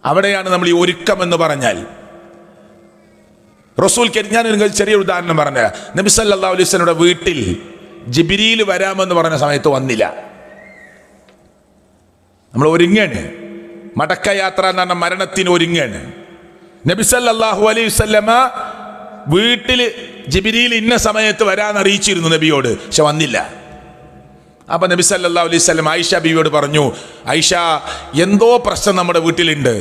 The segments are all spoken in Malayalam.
അവിടെയാണ് നമ്മൾ ഈ ഒരുക്കം എന്ന് പറഞ്ഞാൽ. റസൂൽ ഞാൻ നിങ്ങൾക്ക് ചെറിയൊരു ഉദാഹരണം പറഞ്ഞ, നബി സല്ലല്ലാഹു അലൈഹി വസല്ലമയുടെ വീട്ടിൽ ജിബ്രീൽ വരാമെന്ന് പറഞ്ഞ സമയത്ത് വന്നില്ല. നമ്മൾ ഒരുങ്ങാണ്, മടക്കയാത്ര എന്ന് പറഞ്ഞ മരണത്തിന് ഒരുങ്ങാണ്. നബി സല്ലല്ലാഹു അലൈഹി വസല്ലമ വീട്ടിൽ ജിബ്രീൽ ഇന്ന സമയത്ത് വരാൻ അറിയിച്ചിരുന്നു നബിയോട്, പക്ഷെ വന്നില്ല. അപ്പൊ നബി സല്ലല്ലാഹു അലൈഹി വസല്ലം ആയിഷ ബീവിയോട് പറഞ്ഞു, ആയിഷ, എന്തോ പ്രശ്നം നമ്മുടെ വീട്ടിലുണ്ട്,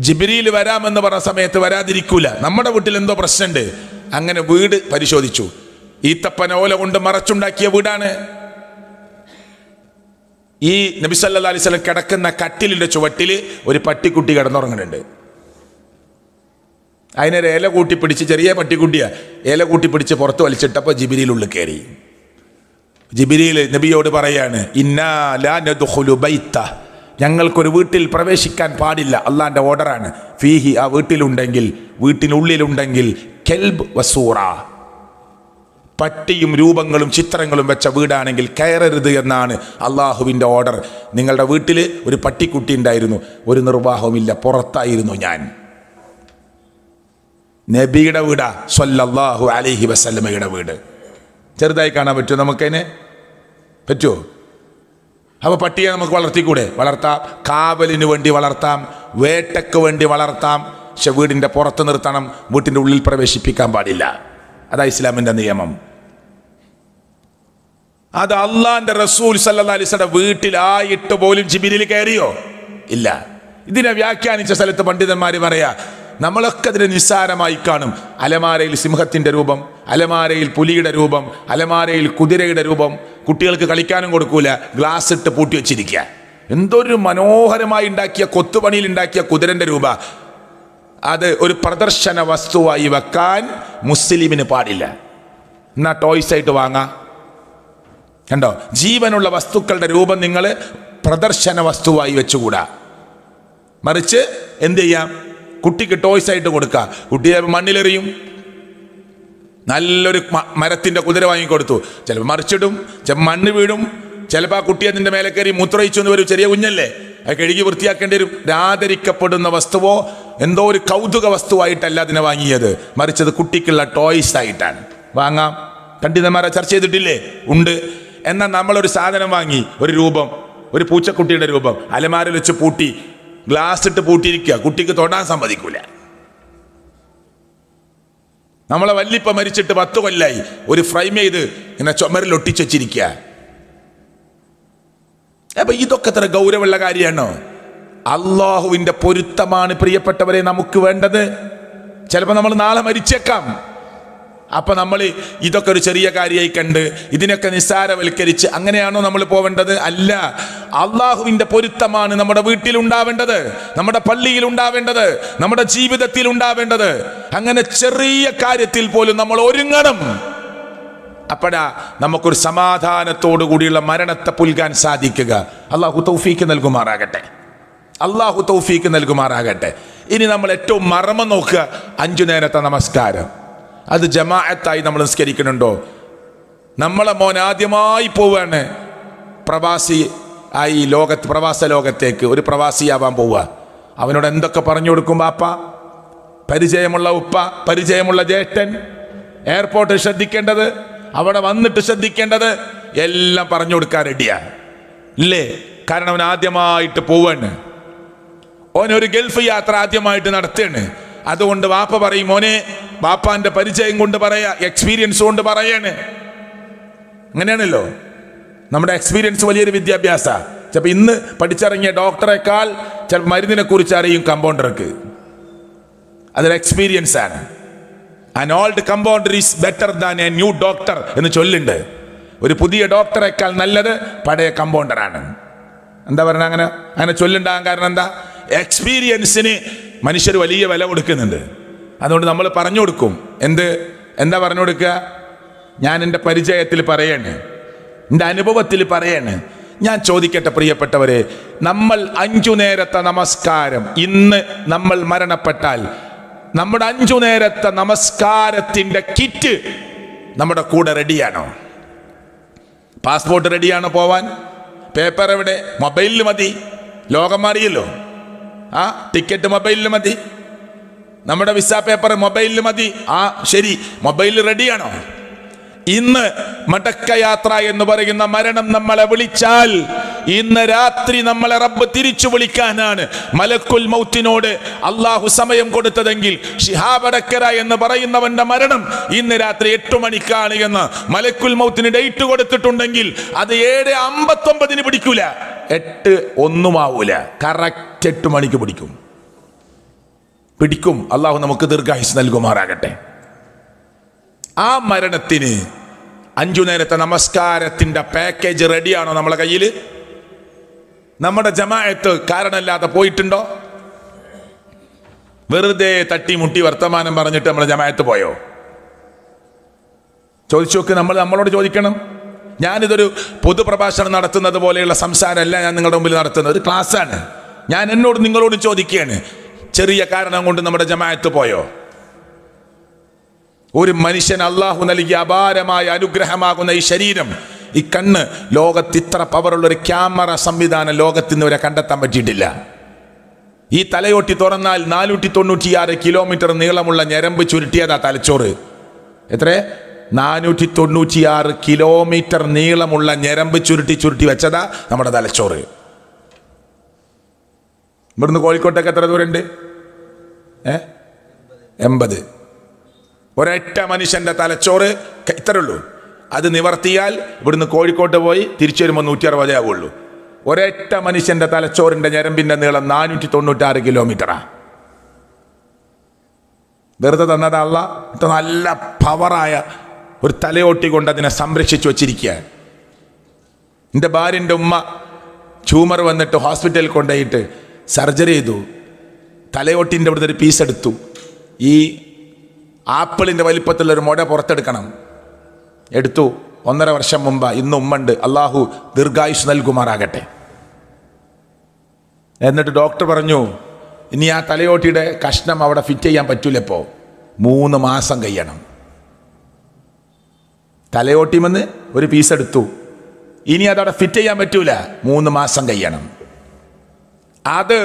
ജിബ്രീൽ വരാമെന്ന് പറഞ്ഞ സമയത്ത് വരാതിരിക്കൂല, നമ്മുടെ വീട്ടിൽ എന്തോ പ്രശ്നമുണ്ട്. അങ്ങനെ വീട് പരിശോധിച്ചു. ഈത്തപ്പന ഓല കൊണ്ട് മറച്ചുണ്ടാക്കിയ വീടാണ്. ഈ നബി സല്ലല്ലാഹു അലൈഹി വസല്ലം കിടക്കുന്ന കട്ടിലിന്റെ ചുവട്ടിൽ ഒരു പട്ടിക്കുട്ടി കിടന്നുറങ്ങുന്നുണ്ട്. അതിനൊരു ഇല കൂട്ടിപ്പിടിച്ച്, ചെറിയ പട്ടിക്കുട്ടിയാ, ഇല കൂട്ടിപ്പിടിച്ച് പുറത്ത് വലിച്ചിട്ടപ്പോൾ ജിബ്രീൽ ഉള്ളിൽ കയറി. ജിബ്രീൽ നബിയോട് പറയാണ്, ഇന്നാ ലാ നദ്ഖുലു ബൈത, ഞങ്ങൾക്കൊരു വീട്ടിൽ പ്രവേശിക്കാൻ പാടില്ല, അള്ളാന്റെ ഓർഡറാണ്. ഫീഹി, ആ വീട്ടിലുണ്ടെങ്കിൽ, വീട്ടിനുള്ളിലുണ്ടെങ്കിൽ കെൽബ് വസൂറ, പട്ടിയും രൂപങ്ങളും ചിത്രങ്ങളും വെച്ച വീടാണെങ്കിൽ കയറരുത് എന്നാണ് അള്ളാഹുവിൻ്റെ ഓർഡർ. നിങ്ങളുടെ വീട്ടിൽ ഒരു പട്ടിക്കുട്ടി ഉണ്ടായിരുന്നു, ഒരു നിർവാഹവുമില്ല, പുറത്തായിരുന്നു ഞാൻ. നബിയുടെ വീടാ സ്വല്ലല്ലാഹു അലൈഹി വസല്ലമയുടെ വീട്. ചെറുതായി കാണാൻ പറ്റുമോ നമുക്കതിനെ? പറ്റുമോ? അപ്പോൾ പട്ടിയെ നമുക്ക് വളർത്തിക്കൂടെ? വളർത്താം, കാവലിന് വേണ്ടി വളർത്താം, വേട്ടയ്ക്ക് വേണ്ടി വളർത്താം, പക്ഷെ വീടിൻ്റെ പുറത്ത് നിർത്തണം, വീട്ടിൻ്റെ ഉള്ളിൽ പ്രവേശിപ്പിക്കാൻ പാടില്ല. അതാ ഇസ്ലാമിൻ്റെ നിയമം. അത് അള്ളാന്റെ റസൂൽ സല്ലല്ലാഹു അലൈഹി വസല്ലം വീട്ടിലായിട്ട് പോലും ജിബ്രീൽ കയറിയോ? ഇല്ല. ഇതിനെ വ്യാഖ്യാനിച്ച സ്ഥലത്ത് പണ്ഡിതന്മാർ പറയാ, നമ്മളൊക്കെ അതിനെ നിസ്സാരമായി കാണും. അലമാരയിൽ സിംഹത്തിൻ്റെ രൂപം, അലമാരയിൽ പുലിയുടെ രൂപം, അലമാരയിൽ കുതിരയുടെ രൂപം, കുട്ടികൾക്ക് കളിക്കാനും കൊടുക്കൂല, ഗ്ലാസ് ഇട്ട് പൂട്ടി വെച്ചിരിക്കുക. എന്തൊരു മനോഹരമായി ഉണ്ടാക്കിയ, കൊത്തുപണിയിൽ ഉണ്ടാക്കിയ കുതിരൻ്റെ രൂപ. അത് ഒരു പ്രദർശന വസ്തുവായി വെക്കാൻ മുസ്ലിമിന് പാടില്ല. എന്നാ ടോയ്സ് ആയിട്ട് വാങ്ങാം. കണ്ടോ, ജീവനുള്ള വസ്തുക്കളുടെ രൂപം നിങ്ങൾ പ്രദർശന വസ്തുവായി വെച്ചുകൂടാ. മറിച്ച് എന്ത് ചെയ്യാം? കുട്ടിക്ക് ടോയ്സ് ആയിട്ട് കൊടുക്കുക. കുട്ടിയെ മണ്ണിലെറിയും. നല്ലൊരു മരത്തിൻ്റെ കുതിര വാങ്ങിക്കൊടുത്തു, ചിലപ്പോൾ മറിച്ചിടും, ചിലപ്പോൾ മണ്ണ് വീഴും, ചിലപ്പോൾ ആ കുട്ടി അതിൻ്റെ മേലെ കയറി മൂത്രയിച്ചു എന്ന് വരും. ചെറിയ കുഞ്ഞല്ലേ, അത് കഴുകി വൃത്തിയാക്കേണ്ടി വരും. ആദരിക്കപ്പെടുന്ന വസ്തുവോ എന്തോ ഒരു കൗതുക വസ്തുവായിട്ടല്ല അതിനെ വാങ്ങിയത്, മറിച്ചത് കുട്ടിക്കുള്ള ടോയ്സ് ആയിട്ടാണ്. വാങ്ങാം. പണ്ഡിതന്മാരെ ചർച്ച ചെയ്തിട്ടില്ലേ? ഉണ്ട്. എന്നാൽ നമ്മളൊരു സാധനം വാങ്ങി, ഒരു രൂപം, ഒരു പൂച്ചക്കുട്ടിയുടെ രൂപം, അലമാരയിൽ വെച്ച് പൂട്ടി, ഗ്ലാസ് ഇട്ട് പൂട്ടിയിരിക്കുക, കുട്ടിക്ക് തൊടാൻ സമ്മതിക്കൂല. നമ്മളെ വല്ലിപ്പ മരിച്ചിട്ട് 10 കൊല്ലായി, ഒരു ഫ്രെയിം ചെയ്ത് ഇങ്ങനെ ചുമരിൽ ഒട്ടിച്ചു വെച്ചിരിക്കുക. അപ്പൊ ഇതൊക്കെ അത്ര ഗൗരവമുള്ള കാര്യമാണോ? അള്ളാഹുവിന്റെ പൊരുത്തമാണ് പ്രിയപ്പെട്ടവരെ നമുക്ക് വേണ്ടത്. ചിലപ്പോൾ നമ്മൾ നാളെ മരിച്ചേക്കാം. അപ്പൊ നമ്മൾ ഇതൊക്കെ ഒരു ചെറിയ കാര്യമായി കണ്ട് ഇതിനൊക്കെ നിസ്സാരവൽക്കരിച്ച് അങ്ങനെയാണോ നമ്മൾ പോവേണ്ടത്? അല്ല. അള്ളാഹുവിന്റെ പൊരുത്തമാണ് നമ്മുടെ വീട്ടിൽ ഉണ്ടാവേണ്ടത്, നമ്മുടെ പള്ളിയിൽ ഉണ്ടാവേണ്ടത്, നമ്മുടെ ജീവിതത്തിൽ ഉണ്ടാവേണ്ടത്. അങ്ങനെ ചെറിയ കാര്യത്തിൽ പോലും നമ്മൾ ഒരുങ്ങണം. അപ്പോഴാ നമുക്കൊരു സമാധാനത്തോടു കൂടിയുള്ള മരണത്തെ പുൽകാൻ സാധിക്കുക. അള്ളാഹു തൗഫീക്ക് നൽകുമാറാകട്ടെ. അള്ളാഹു തൗഫീക്ക് നൽകുമാറാകട്ടെ. ഇനി നമ്മൾ ഏറ്റവും മർമ്മം നോക്കുക, 5 നേരത്തെ നമസ്കാരം. അത് ജമാഅത്തായി നമ്മൾ നിസ്കരിക്കുന്നുണ്ടോ? നമ്മളെ മോൻ ആദ്യമായി പോവുകയാണ് പ്രവാസി ആയി പ്രവാസ ലോകത്തേക്ക്, ഒരു പ്രവാസിയാവാൻ പോവുക. അവനോട് എന്തൊക്കെ പറഞ്ഞു കൊടുക്കും ബാപ്പ? പരിചയമുള്ള ഉപ്പ, പരിചയമുള്ള ജ്യേഷ്ഠൻ, എയർപോർട്ടിൽ ശ്രദ്ധിക്കേണ്ടത്, അവിടെ വന്നിട്ട് ശ്രദ്ധിക്കേണ്ടത്, എല്ലാം പറഞ്ഞു കൊടുക്കാൻ റെഡിയാ ഇല്ലേ? കാരണം അവൻ ആദ്യമായിട്ട് പോവാണ്. ഓനൊരു ഗൾഫ് യാത്ര ആദ്യമായിട്ട് നടത്തുകയാണ്. അതുകൊണ്ട് വാപ്പ പറയും, മോനെ, വാപ്പാന്റെ പരിചയം കൊണ്ട് പറയാ, എക്സ്പീരിയൻസ് കൊണ്ട് പറയാണ്. അങ്ങനെയാണല്ലോ നമ്മുടെ എക്സ്പീരിയൻസ് വലിയൊരു വിദ്യാഭ്യാസ. ചിലപ്പോൾ ഇന്ന് പഠിച്ചിറങ്ങിയ ഡോക്ടറെക്കാൾ ചിലപ്പോൾ മരുന്നിനെ കുറിച്ച് അറിയും കമ്പൗണ്ടർക്ക്. അതൊരു എക്സ്പീരിയൻസ് ആണ്. An old compounder is better than A new doctor എന്ന് ചൊല്ലുണ്ട്. ഒരു പുതിയ ഡോക്ടറെക്കാൾ നല്ലത് പഴയ കമ്പൗണ്ടറാണ്. എന്താ പറയുക? അങ്ങനെ ചൊല്ലുണ്ടാകാൻ കാരണം എന്താ? എക്സ്പീരിയൻസിന് മനുഷ്യർ വലിയ വില കൊടുക്കുന്നുണ്ട്. അതുകൊണ്ട് നമ്മൾ പറഞ്ഞു കൊടുക്കും. എന്താ പറഞ്ഞു കൊടുക്കുക? ഞാൻ എൻ്റെ പരിചയത്തിൽ പറയാണ്, എൻ്റെ അനുഭവത്തിൽ പറയാണ്. ഞാൻ ചോദിക്കട്ടെ പ്രിയപ്പെട്ടവരെ, നമ്മൾ 5 നേരത്തെ നമസ്കാരം ഇന്ന് നമ്മൾ മരണപ്പെട്ടാൽ നമ്മുടെ 5 നേരത്തെ നമസ്കാരത്തിൻ്റെ കിറ്റ് നമ്മുടെ കൂടെ റെഡിയാണോ? പാസ്പോർട്ട് റെഡിയാണോ പോവാൻ? പേപ്പർ എവിടെ? മൊബൈലിൽ മതി, ലോകം മാറിയല്ലോ. ആ ടിക്കറ്റ് മൊബൈലിൽ മതി, നമ്മുടെ വിസ പേപ്പർ മൊബൈലിൽ മതി. ആ ശരി, മൊബൈൽ റെഡിയാണോ? ഇന്ന് മടക്കയാത്ര എന്ന് പറയുന്ന മരണം നമ്മളെ വിളിച്ചാൽ ഇന്ന് രാത്രി നമ്മളെ റബ്ബ് തിരിച്ചു വിളിക്കാനാണ് മലക്കുൽ മൗത്തിനോട് അള്ളാഹു സമയം കൊടുത്തതെങ്കിൽ ശിഹാബ് അടക്കര എന്ന് പറയുന്നവന്റെ മരണം ഇന്ന് രാത്രി 8 മണിക്കാണ് എന്ന് മലക്കുൽ മൗത്തിന് ഡേറ്റ് കൊടുത്തിട്ടുണ്ടെങ്കിൽ അത് 7:59 പിടിക്കൂല, 8 ആവൂല, കറക്റ്റ് 8 മണിക്ക് പിടിക്കും. അള്ളാഹു നമുക്ക് ദീർഘായുസ് നൽകുമാറാകട്ടെ. ആ മരണത്തിന് 5 നേരത്തെ നമസ്കാരത്തിന്റെ പാക്കേജ് റെഡിയാണോ നമ്മളെ കയ്യിൽ? നമ്മുടെ ജമാഅത്ത് കാരണമില്ലാതെ പോയിട്ടുണ്ടോ? വെറുതെ തട്ടിമുട്ടി വർത്തമാനം പറഞ്ഞിട്ട് നമ്മുടെ ജമാഅത്ത് പോയോ? ചോദിച്ചു നോക്ക്. നമ്മളോട് ചോദിക്കണം. ഞാനിതൊരു പൊതുപ്രഭാഷണം നടത്തുന്നത് പോലെയുള്ള സംസാരമല്ല ഞാൻ നിങ്ങളുടെ മുമ്പിൽ നടത്തുന്നത്, ഒരു ക്ലാസ്സാണ്. ഞാൻ നിങ്ങളോട് ചോദിക്കുകയാണ്, ചെറിയ കാരണം കൊണ്ട് നമ്മുടെ ജമാഅത്ത് പോയോ? ഒരു മനുഷ്യൻ അള്ളാഹു നൽകിയ അപാരമായ അനുഗ്രഹമാകുന്ന ഈ ശരീരം, ഈ കണ്ണ്, ലോകത്ത് ഇത്ര പവറുള്ള ഒരു ക്യാമറ സംവിധാനം ലോകത്തിന് വരെ കണ്ടെത്താൻ പറ്റിയിട്ടില്ല. ഈ തലയോട്ടി തുറന്നാൽ 496 കിലോമീറ്റർ നീളമുള്ള ഞരമ്പ് ചുരുട്ടിയതാ തലച്ചോറ്. എത്ര? 496 കിലോമീറ്റർ നീളമുള്ള ഞരമ്പ് ചുരുട്ടി വെച്ചതാ നമ്മുടെ തലച്ചോറ്. ഇവിടുന്ന് കോഴിക്കോട്ടേക്ക് എത്ര ദൂരമുണ്ട്? 80. ഒരൊറ്റ മനുഷ്യന്റെ തലച്ചോറ് ഇത്രയുള്ളൂ. അത് നിവർത്തിയാൽ ഇവിടുന്ന് കോഴിക്കോട്ട് പോയി തിരിച്ചു വരുമ്പോൾ 160 ആവുള്ളൂ. ഒരൊറ്റ മനുഷ്യന്റെ തലച്ചോറിന്റെ ഞരമ്പിന്റെ നീളം 496 കിലോമീറ്ററാ. വെറുതെ തന്നതാ അല്ലാ. നല്ല പവറായ ഒരു തലയോട്ടി കൊണ്ട് അതിനെ സംരക്ഷിച്ചു വച്ചിരിക്കുക. എൻ്റെ ഭാര്യൻ്റെ ഉമ്മ ട്യൂമർ വന്നിട്ട് ഹോസ്പിറ്റലിൽ കൊണ്ടുപോയിട്ട് സർജറി ചെയ്തു. തലയോട്ടിൻ്റെ അവിടുത്തെ ഒരു പീസ് എടുത്തു. ഈ ആപ്പിളിൻ്റെ വലിപ്പത്തിലൊരു മുട പുറത്തെടുക്കണം. എടുത്തു. 1.5 വർഷം മുമ്പ്. ഇന്ന് ഉമ്മണ്ട്. അള്ളാഹു ദീർഘായുസ് നൽകുമാറാകട്ടെ. എന്നിട്ട് ഡോക്ടർ പറഞ്ഞു, ഇനി ആ തലയോട്ടിയുടെ കഷ്ണം അവിടെ ഫിറ്റ് ചെയ്യാൻ പറ്റൂല. ഇപ്പോൾ 3 മാസം കഴിയണം. തലയോട്ടിമെന്ന് ഒരു പീസ് എടുത്തു. ഇനി അതവിടെ ഫിറ്റ് ചെയ്യാൻ പറ്റൂല, 3 മാസം കഴിയണം. അത്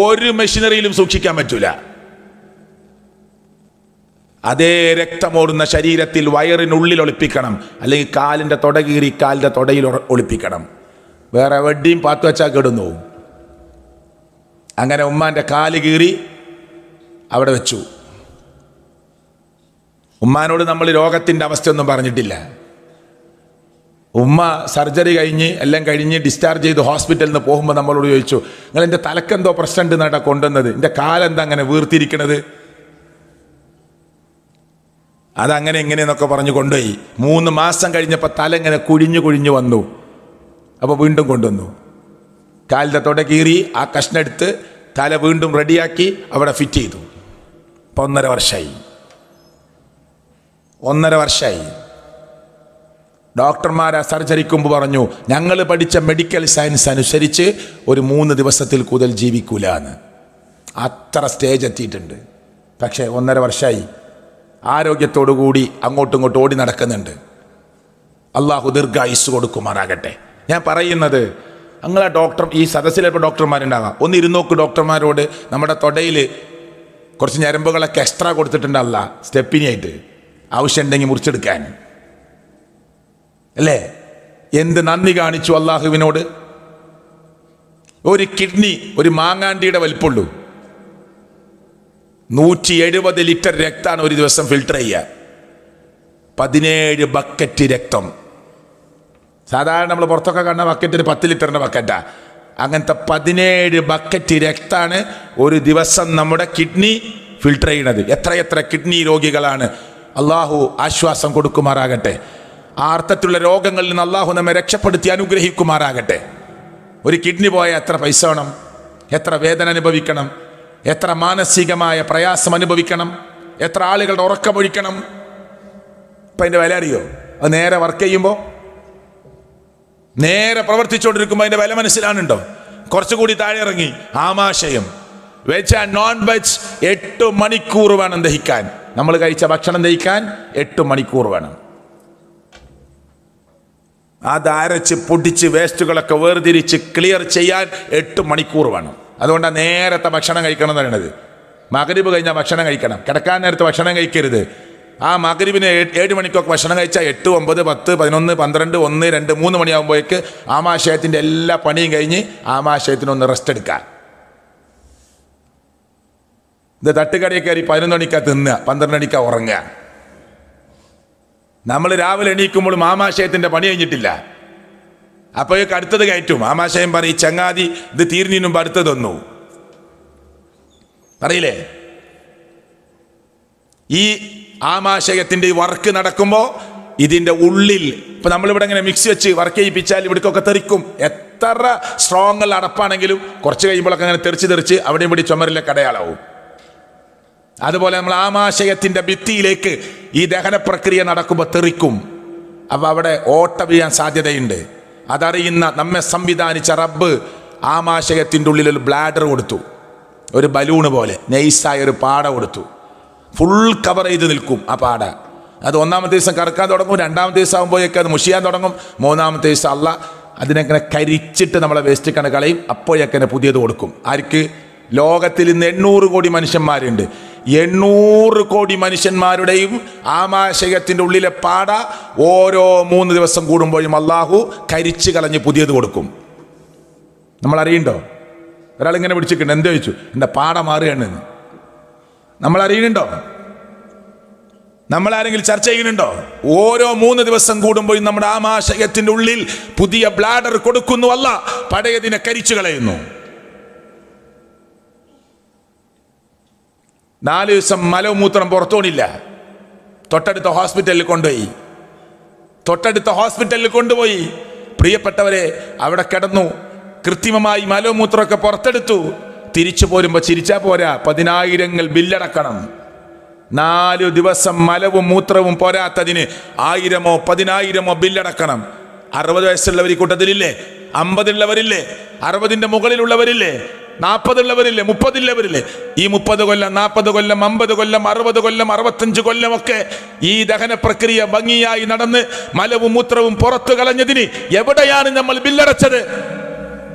ഒരു മെഷീനറിയിലും സൂക്ഷിക്കാൻ പറ്റൂല. അതേ രക്തമോടുന്ന ശരീരത്തിൽ വയറിനുള്ളിൽ ഒളിപ്പിക്കണം, അല്ലെങ്കിൽ കാലിൻ്റെ തുട കീറി കാലിൻ്റെ തുടയിൽ ഒളിപ്പിക്കണം. വേറെ എവിടെയും പാത്തു വെച്ചാൽ കെടുന്നു. അങ്ങനെ ഉമ്മാൻ്റെ കാല് കീറി അവിടെ വെച്ചു. ഉമ്മാനോട് നമ്മൾ രോഗത്തിൻ്റെ അവസ്ഥയൊന്നും പറഞ്ഞിട്ടില്ല. ഉമ്മ സർജറി എല്ലാം കഴിഞ്ഞ് ഡിസ്ചാർജ് ചെയ്ത് ഹോസ്പിറ്റലിൽ നിന്ന് പോകുമ്പോൾ നമ്മളോട് ചോദിച്ചു, നിങ്ങൾ എൻ്റെ തലക്കെന്തോ പ്രശ്നമുണ്ട് എന്നാട്ടാ കൊണ്ടുവന്നത്, എൻ്റെ കാലെന്താ അങ്ങനെ വീർത്തിരിക്കണത്? അതങ്ങനെ എങ്ങനെയെന്നൊക്കെ പറഞ്ഞു കൊണ്ടുപോയി. 3 മാസം കഴിഞ്ഞപ്പോൾ തല ഇങ്ങനെ കുഴിഞ്ഞു വന്നു. അപ്പോൾ വീണ്ടും കൊണ്ടുവന്നു. കാലിൻ്റെ തൊട കീറി ആ കഷ്ണം എടുത്ത് തല വീണ്ടും റെഡിയാക്കി അവിടെ ഫിറ്റ് ചെയ്തു. ഇപ്പം 1.5 വർഷമായി. 1.5 വർഷമായി. ഡോക്ടർമാർ ആ സർജറിക്ക് മുമ്പ് പറഞ്ഞു, ഞങ്ങൾ പഠിച്ച മെഡിക്കൽ സയൻസ് അനുസരിച്ച് ഒരു 3 ദിവസത്തിൽ കൂടുതൽ ജീവിക്കൂല എന്ന്. അത്ര സ്റ്റേജ് എത്തിയിട്ടുണ്ട്. പക്ഷേ 1.5 വർഷമായി ആരോഗ്യത്തോടു കൂടി അങ്ങോട്ടും ഇങ്ങോട്ടും ഓടി നടക്കുന്നുണ്ട്. അള്ളാഹു ദീർഘായുസ് കൊടുക്കുമാറാകട്ടെ. ഞാൻ പറയുന്നത്, നിങ്ങളെ ഡോക്ടർ, ഈ സദസ്സിലിപ്പോൾ ഡോക്ടർമാരുണ്ടാകാം, ഒന്ന് ഇരുന്നോക്ക് ഡോക്ടർമാരോട്. നമ്മുടെ തൊടയിൽ കുറച്ച് ഞരമ്പുകളൊക്കെ എക്സ്ട്രാ കൊടുത്തിട്ടുണ്ടല്ല, സ്റ്റെപ്പിനായിട്ട്, ആവശ്യമുണ്ടെങ്കിൽ മുറിച്ചെടുക്കാൻ. അല്ലേ? എന്ത് നന്ദി കാണിച്ചു അള്ളാഹുവിനോട്. ഒരു കിഡ്നി ഒരു മാങ്ങാണ്ടിയുടെ വലിപ്പമുള്ളൂ. 170 ലിറ്റർ രക്തമാണ് ഒരു ദിവസം ഫിൽട്ടർ ചെയ്യുക. 17 ബക്കറ്റ് രക്തം. സാധാരണ നമ്മൾ പുറത്തൊക്കെ കാണുന്ന ബക്കറ്റ് 10 ലിറ്ററിൻ്റെ ബക്കറ്റാ. അങ്ങനത്തെ 17 ബക്കറ്റ് രക്തമാണ് ഒരു ദിവസം നമ്മുടെ കിഡ്നി ഫിൽട്ടർ ചെയ്യണത്. എത്ര കിഡ്നി രോഗികളാണ്. അള്ളാഹു ആശ്വാസം കൊടുക്കുമാറാകട്ടെ. ആ അർത്ഥത്തിലുള്ള രോഗങ്ങളിൽ നിന്ന് അള്ളാഹു നമ്മെ രക്ഷപ്പെടുത്തി അനുഗ്രഹിക്കുമാറാകട്ടെ. ഒരു കിഡ്നി പോയാൽ എത്ര പൈസ വേണം, എത്ര വേദന അനുഭവിക്കണം, എത്ര മാനസികമായ പ്രയാസം അനുഭവിക്കണം, എത്ര ആളുകളുടെ ഉറക്കമൊഴിക്കണം. ഇപ്പം അതിൻ്റെ വില അറിയോ? അത് നേരെ വർക്ക് ചെയ്യുമ്പോൾ, നേരെ പ്രവർത്തിച്ചുകൊണ്ടിരിക്കുമ്പോൾ അതിൻ്റെ വില മനസ്സിലാണുണ്ടോ? കുറച്ചുകൂടി താഴെ ഇറങ്ങി ആമാശയം, വെജ് ആൻഡ് നോൺ വെജ് 8 മണിക്കൂർ വേണം ദഹിക്കാൻ. നമ്മൾ കഴിച്ച ഭക്ഷണം ദഹിക്കാൻ 8 മണിക്കൂർ വേണം. അത് അരച്ച് പൊടിച്ച് വേസ്റ്റുകളൊക്കെ വേർതിരിച്ച് ക്ലിയർ ചെയ്യാൻ 8 മണിക്കൂർ വേണം. അതുകൊണ്ടാണ് നേരത്തെ ഭക്ഷണം കഴിക്കണം എന്ന് പറയുന്നത്. മഗ്രിബ് കഴിഞ്ഞാൽ ഭക്ഷണം കഴിക്കണം, കിടക്കാൻ നേരത്തെ ഭക്ഷണം കഴിക്കരുത്. ആ മഗ്രിബിന് 7 മണിക്കൊക്കെ ഭക്ഷണം കഴിച്ചാൽ 8, 9, 10, 11, 12, 1, 2, 3 മണിയാകുമ്പോഴേക്ക് ആമാശയത്തിൻ്റെ എല്ലാ പണിയും കഴിഞ്ഞ് ആമാശയത്തിനൊന്ന് റെസ്റ്റ് എടുക്കുക. ഇത് തട്ടുകടയിൽ കയറി 11 മണിക്കാ തിന്നുക, 12 മണിക്കാ ഉറങ്ങുക. നമ്മൾ രാവിലെ എണീക്കുമ്പോഴും ആമാശയത്തിൻ്റെ പണി കഴിഞ്ഞിട്ടില്ല. അപ്പോഴേക്ക് അടുത്തത് കയറ്റും. ആമാശയം പറയും, ചങ്ങാതി ഇത് തീർന്നിനും മുമ്പ് അടുത്തത് തന്നു പറയില്ലേ. ഈ ആമാശയത്തിൻ്റെ ഈ വർക്ക് നടക്കുമ്പോൾ ഇതിൻ്റെ ഉള്ളിൽ ഇപ്പം നമ്മളിവിടെ ഇങ്ങനെ മിക്സ് വെച്ച് വർക്ക് ചെയ്യിപ്പിച്ചാൽ ഇവിടേക്കൊക്കെ തെറിക്കും. എത്ര സ്ട്രോങ് ഉള്ള അടപ്പാണെങ്കിലും കുറച്ച് കഴിയുമ്പോഴൊക്കെ അങ്ങനെ തെറിച്ച് അവിടെയും ഇവിടെ ചുമരിലെ കടയാളാവും. അതുപോലെ നമ്മൾ ആമാശയത്തിൻ്റെ ഭിത്തിയിലേക്ക് ഈ ദഹന പ്രക്രിയ നടക്കുമ്പോൾ തെറിക്കും. അപ്പോൾ അവിടെ ഓട്ട വീഴാൻ സാധ്യതയുണ്ട്. അതറിയുന്ന നമ്മെ സംവിധാനിച്ച റബ്ബ് ആമാശയത്തിൻ്റെ ഉള്ളിൽ ഒരു ബ്ലാഡർ കൊടുത്തു, ഒരു ബലൂണ് പോലെ നൈസായ ഒരു പാട കൊടുത്തു. ഫുൾ കവർ ചെയ്ത് നിൽക്കും ആ പാട. അത് 1-ാമത്തെ ദിവസം കറക്കാൻ തുടങ്ങും, 2-ാമത്തെ ദിവസം ആകുമ്പോഴേക്ക് അത് മുഷിയാൻ തുടങ്ങും, 3-ാമത്തെ ദിവസം അല്ല അതിനെങ്ങനെ കരിച്ചിട്ട് നമ്മളെ വേസ്റ്റ് കളയും. അപ്പോഴേക്കന്നെ പുതിയത് കൊടുക്കും. ആർക്ക്? ലോകത്തിൽ ഇന്ന് 800 കോടി മനുഷ്യന്മാരുണ്ട്. 800 കോടി മനുഷ്യന്മാരുടെയും ആമാശയത്തിൻ്റെ ഉള്ളിലെ പാട ഓരോ 3 ദിവസം കൂടുമ്പോഴും അള്ളാഹു കരിച്ച് കളഞ്ഞ് പുതിയത് കൊടുക്കും. നമ്മൾ അറിയണ്ടോ? ഒരാളിങ്ങനെ പിടിച്ചിട്ടുണ്ട്, എന്ത് ചോദിച്ചു, എൻ്റെ പാട മാറുകയാണ്. നമ്മൾ അറിയുന്നുണ്ടോ? നമ്മളാരെങ്കിലും ചർച്ച ചെയ്യുന്നുണ്ടോ? ഓരോ 3 ദിവസം കൂടുമ്പോഴും നമ്മുടെ ആമാശയത്തിൻ്റെ ഉള്ളിൽ പുതിയ ബ്ലാഡർ കൊടുക്കുന്നു. അല്ല, പഴയതിനെ കരിച്ചു കളയുന്നു. 4 ദിവസം മലമൂത്രം പുറത്തോണില്ല, തൊട്ടടുത്ത ഹോസ്പിറ്റലിൽ കൊണ്ടുപോയി പ്രിയപ്പെട്ടവരെ അവിടെ കിടന്നു, കൃത്രിമമായി മലമൂത്രമൊക്കെ പുറത്തെടുത്തു. തിരിച്ചു പോരുമ്പോൾ ചിരിച്ചാൽ പോരാ, 10,000 ബില്ലടക്കണം. 4 ദിവസം മലവും മൂത്രവും പോരാത്തതിന് 1000-ഓ 10,000-ഓ ബില്ലടക്കണം. 60 വയസ്സുള്ളവർ ഈ കൂട്ടത്തിലില്ലേ? 50 ഉള്ളവരില്ലേ? 60ന്റെ മുകളിലുള്ളവരില്ലേ? 40 ഉള്ളവരില്ലേ? 30 ഉള്ളവരില്ലേ? ഈ 30 കൊല്ലം, 40 കൊല്ലം, 50 കൊല്ലം, 60 കൊല്ലം, 65 കൊല്ലമൊക്കെ ഈ ദഹന പ്രക്രിയ ഭംഗിയായി നടന്ന് മലവും മൂത്രവും പുറത്തു കളഞ്ഞതിന് എവിടെയാണ് നമ്മൾ ബില്ലടച്ചത്?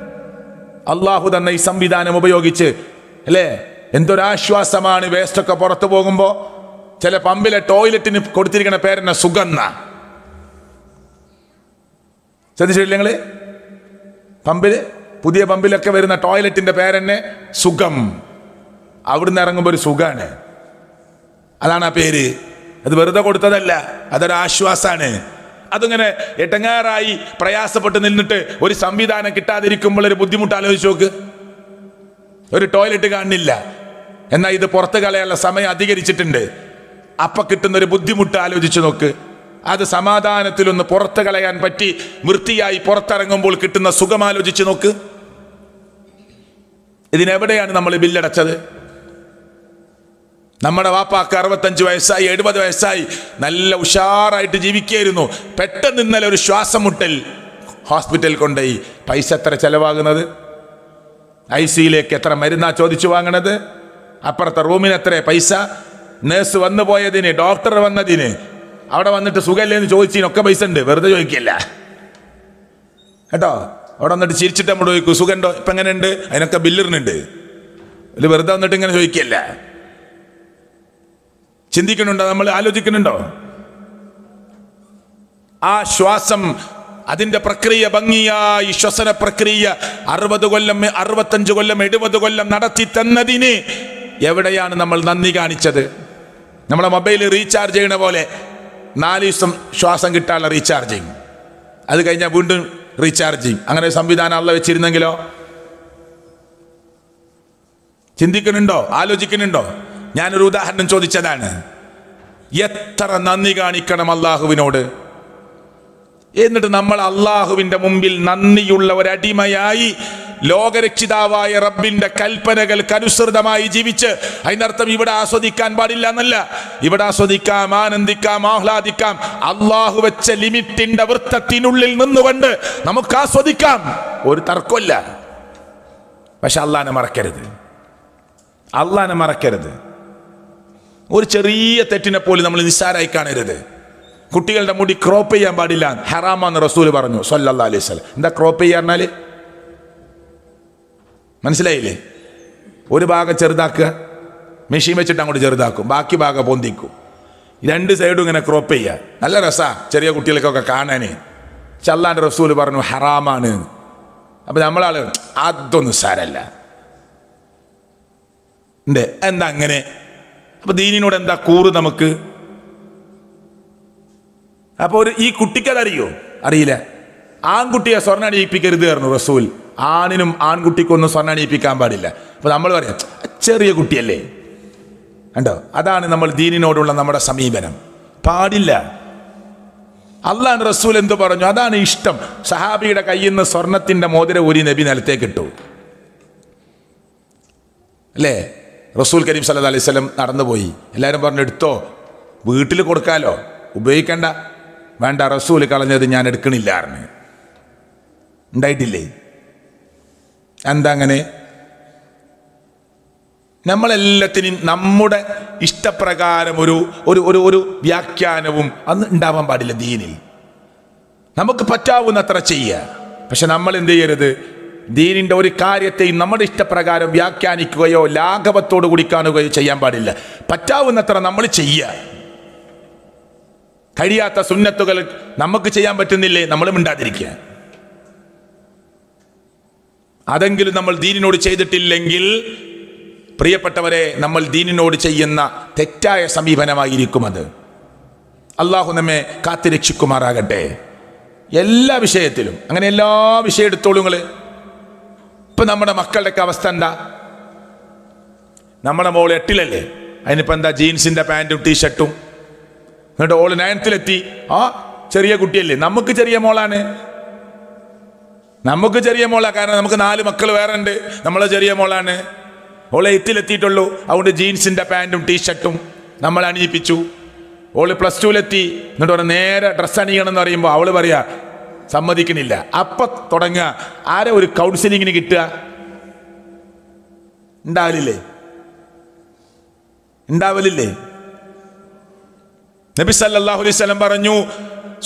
അള്ളാഹു തന്നെ ഈ സംവിധാനം ഉപയോഗിച്ച് അല്ലേ, എന്തൊരാശ്വാസമാണ്. വേസ്റ്റൊക്കെ പുറത്തു പോകുമ്പോൾ ചില പമ്പിലെ ടോയ്ലറ്റിന് കൊടുത്തിരിക്കുന്ന പേരെന്നെ സുഗന്ധ. ശ്രദ്ധിച്ചിട്ടില്ല നിങ്ങള്? പുതിയ പമ്പിലൊക്കെ വരുന്ന ടോയ്ലറ്റിന്റെ പേരെന്നെ സുഖം. അവിടുന്ന് ഇറങ്ങുമ്പോൾ ഒരു സുഖാണ്. അതാണ് ആ പേര്. അത് വെറുതെ കൊടുത്തതല്ല, അതൊരാശ്വാസാണ്. അതിങ്ങനെ എട്ടങ്ങാറായി പ്രയാസപ്പെട്ട് നിന്നിട്ട് ഒരു സംവിധാനം കിട്ടാതിരിക്കുമ്പോൾ ഒരു ബുദ്ധിമുട്ട് ആലോചിച്ച് നോക്ക്. ഒരു ടോയ്ലറ്റ് കാണുന്നില്ല, എന്നാൽ ഇത് പുറത്ത് കളയാനുള്ള സമയം അധികരിച്ചിട്ടുണ്ട്. അപ്പൊ കിട്ടുന്ന ഒരു ബുദ്ധിമുട്ട് ആലോചിച്ച് നോക്ക്. അത് സമാധാനത്തിലൊന്ന് പുറത്ത് കളയാൻ പറ്റി വൃത്തിയായി പുറത്തിറങ്ങുമ്പോൾ കിട്ടുന്ന സുഖം ആലോചിച്ച് നോക്ക്. ഇതിനെവിടെയാണ് നമ്മൾ ബില്ലടച്ചത്? നമ്മുടെ വാപ്പാക്ക് 65 വയസ്സായി, 70 വയസ്സായി, നല്ല ഉഷാറായിട്ട് ജീവിക്കായിരുന്നു. പെട്ടെന്ന് ഇന്നലെ ഒരു ശ്വാസം മുട്ടൽ, ഹോസ്പിറ്റലിൽ കൊണ്ടുപോയി. പൈസ എത്ര ചെലവാകുന്നത്? ICUയിലേക്ക് എത്ര മരുന്നാ ചോദിച്ചു വാങ്ങണത്? അപ്പുറത്തെ റൂമിന് എത്ര പൈസ? നേഴ്സ് വന്നു പോയതിന്, ഡോക്ടർ വന്നതിന്, അവിടെ വന്നിട്ട് സുഖമില്ലെന്ന് ചോദിച്ചതിനൊക്കെ പൈസ ഉണ്ട്. വെറുതെ ചോദിക്കില്ല കേട്ടോ. അവിടെ വന്നിട്ട് ചിരിച്ചിട്ട് നമ്മൾ ചോദിക്കും, സുഖമുണ്ടോ, ഇപ്പം എങ്ങനെ ഉണ്ട്, അതിനൊക്കെ ബില്ലിറുന്നുണ്ട്. ഇതിൽ വെറുതെ വന്നിട്ട് ഇങ്ങനെ ചോദിക്കില്ല. ചിന്തിക്കുന്നുണ്ടോ? നമ്മൾ ആലോചിക്കുന്നുണ്ടോ? ആ ശ്വാസം, അതിന്റെ പ്രക്രിയ ഭംഗിയായി ശ്വസന പ്രക്രിയ 60 കൊല്ലം, 65 കൊല്ലം, 70 കൊല്ലം നടത്തി തന്നതിന് എവിടെയാണ് നമ്മൾ നന്ദി കാണിച്ചത്? നമ്മളെ മൊബൈൽ റീചാർജ് ചെയ്യണ പോലെ 4 ദിവസം ശ്വാസം കിട്ടാനുള്ള റീചാർജിങ്, അത് കഴിഞ്ഞാൽ വീണ്ടും റീചാർജിങ്, അങ്ങനെ ഒരു സംവിധാനം അള്ള വെച്ചിരുന്നെങ്കിലോ? ചിന്തിക്കുന്നുണ്ടോ? ആലോചിക്കുന്നുണ്ടോ? ഞാനൊരു ഉദാഹരണം ചോദിച്ചതാണ്. എത്ര നന്ദി കാണിക്കണം അള്ളാഹുവിനോട്. എന്നിട്ട് നമ്മൾ അള്ളാഹുവിന്റെ മുമ്പിൽ നന്ദിയുള്ള ഒരടിമയായി ലോകരക്ഷിതാവായ റബ്ബിന്റെ കൽപ്പനകൾക്ക് അനുസൃതമായി ജീവിച്ച്, അതിനർത്ഥം ഇവിടെ ആസ്വദിക്കാൻ പാടില്ല എന്നല്ല. ഇവിടെ ആസ്വദിക്കാം, ആനന്ദിക്കാം, ആഹ്ലാദിക്കാം. അള്ളാഹു വെച്ച ലിമിറ്റിന്റെ വൃത്തത്തിനുള്ളിൽ നിന്നുകൊണ്ട് നമുക്ക് ആസ്വദിക്കാം, ഒരു തർക്കമില്ല. പക്ഷെ അള്ളാനെ മറക്കരുത്, അള്ളാനെ മറക്കരുത്. ഒരു ചെറിയ തെറ്റിനെ പോലും നമ്മൾ നിസ്സാരമായി കാണരുത്. കുട്ടികളുടെ മുടി ക്രോപ്പ് ചെയ്യാൻ പാടില്ല, ഹറാമാന്ന് റസൂൽ പറഞ്ഞു സല്ലല്ലാഹു അലൈഹി വസല്ലം. എന്താ ക്രോപ്പ് ചെയ്യാൻ പറഞ്ഞാൽ മനസ്സിലായില്ലേ? ഒരു ഭാഗം ചെറുതാക്കുക, മെഷീൻ വെച്ചിട്ട് അങ്ങോട്ട് ചെറുതാക്കും, ബാക്കി ഭാഗം പൊന്തിക്കും, 2 സൈഡും ഇങ്ങനെ ക്രോപ്പ് ചെയ്യുക. നല്ല രസാ ചെറിയ കുട്ടികൾക്കൊക്കെ കാണാൻ. അല്ലാഹുവിന്റെ റസൂൽ പറഞ്ഞു ഹറാമാണ്. അപ്പൊ നമ്മളാള് അതൊന്നും സാരല്ല ഉണ്ട്. എന്താ അങ്ങനെ? അപ്പൊ ദീനിനോട് എന്താ കൂറ് നമുക്ക്? അപ്പൊ ഈ കുട്ടിക്ക് അതറിയോ? അറിയില്ല. ആൺകുട്ടിയെ സ്വർണ്ണ അണിയിപ്പിക്കരുത് പറഞ്ഞു റസൂൽ. ആണിനും ആൺകുട്ടിക്കൊന്നും സ്വർണ്ണ അണിയിപ്പിക്കാൻ പാടില്ല. അപ്പൊ നമ്മൾ പറയാം ചെറിയ കുട്ടിയല്ലേ, കണ്ടോ? അതാണ് നമ്മൾ ദീനിനോടുള്ള നമ്മുടെ സമീപനം. പാടില്ല. അല്ലാഹുവിന്റെ റസൂൽ എന്തു പറഞ്ഞു? അതാണ് ഇഷ്ടം. സഹാബിയുടെ കയ്യിൽ നിന്ന് സ്വർണത്തിന്റെ മോതിരം ഊരി നബി നിലത്തേക്ക് ഇട്ടു, അല്ലേ? റസൂൽ കരീം സല്ലല്ലാഹു അലൈഹി വസല്ലം നടന്നുപോയി. എല്ലാവരും പറഞ്ഞു എടുത്തോ, വീട്ടിൽ കൊടുക്കാലോ, ഉപയോഗിക്കണ്ട. വേണ്ട, റസൂൽ കളഞ്ഞത് ഞാൻ എടുക്കണില്ല അറിഞ്ഞ്. ഉണ്ടായിട്ടില്ലേ? എന്താ അങ്ങനെ? നമ്മളെല്ലാത്തിനും നമ്മുടെ ഇഷ്ടപ്രകാരം ഒരു ഒരു ഒരു ഒരു വ്യാഖ്യാനവും അന്ന് ഉണ്ടാവാൻ പാടില്ല ദീനിൽ. നമുക്ക് പറ്റാവുന്നത്ര ചെയ്യുക. പക്ഷെ നമ്മൾ എന്ത് ചെയ്യരുത്? ദീനിന്റെ ഒരു കാര്യത്തെയും നമ്മുടെ ഇഷ്ടപ്രകാരം വ്യാഖ്യാനിക്കുകയോ ലാഘവത്തോടു കൂടി കാണുകയോ ചെയ്യാൻ പാടില്ല. പറ്റാവുന്നത്ര നമ്മൾ ചെയ്യുക. കഴിയാത്ത സുന്നത്തുകൾ നമുക്ക് ചെയ്യാൻ പറ്റുന്നില്ലേ, നമ്മൾ മിണ്ടാതിരിക്കുക. അതെങ്കിലും നമ്മൾ ദീനിനോട് ചെയ്തിട്ടില്ലെങ്കിൽ പ്രിയപ്പെട്ടവരെ, നമ്മൾ ദീനിനോട് ചെയ്യുന്ന തെറ്റായ സമീപനമായിരിക്കും അത്. അള്ളാഹു നമ്മെ കാത്തുരക്ഷിക്കുമാറാകട്ടെ എല്ലാ വിഷയത്തിലും. അങ്ങനെ എല്ലാ വിഷയം എടുത്തോളൂ നിങ്ങൾ. ഇപ്പൊ നമ്മുടെ മക്കളുടെയൊക്കെ അവസ്ഥ എന്താ? നമ്മുടെ മോള് 8-ലല്ലേ, അതിനിപ്പോ എന്താ ജീൻസിന്റെ പാൻറ്റും ടീഷർട്ടും. എന്നിട്ട് ഓള് 9th-ലെത്തി. ആ ചെറിയ കുട്ടിയല്ലേ, നമുക്ക് ചെറിയ മോളാണ്. നമുക്ക് ചെറിയ മോളാണ്, കാരണം നമുക്ക് 4 മക്കൾ വേറെ ഉണ്ട്. നമ്മളെ ചെറിയ മോളാണ്. ഓള് 8th-ലെത്തിയിട്ടുള്ളൂ. അതുകൊണ്ട് ജീൻസിന്റെ പാൻറ്റും ടീഷർട്ടും നമ്മൾ അണിയിപ്പിച്ചു. ഓള് +2-ലെത്തി. എന്നിട്ട് പറഞ്ഞ നേരെ ഡ്രസ്സ് അണിയണം എന്ന് പറയുമ്പോൾ അവള് പറയാ സമ്മതിക്കണില്ല. അപ്പൊ തുടങ്ങുക ആരെ ഒരു കൗൺസിലിങ്ങിന് കിട്ടുക? ഉണ്ടാവലില്ലേ? നബി സല്ലല്ലാഹു അലൈഹി വസല്ലം പറഞ്ഞു,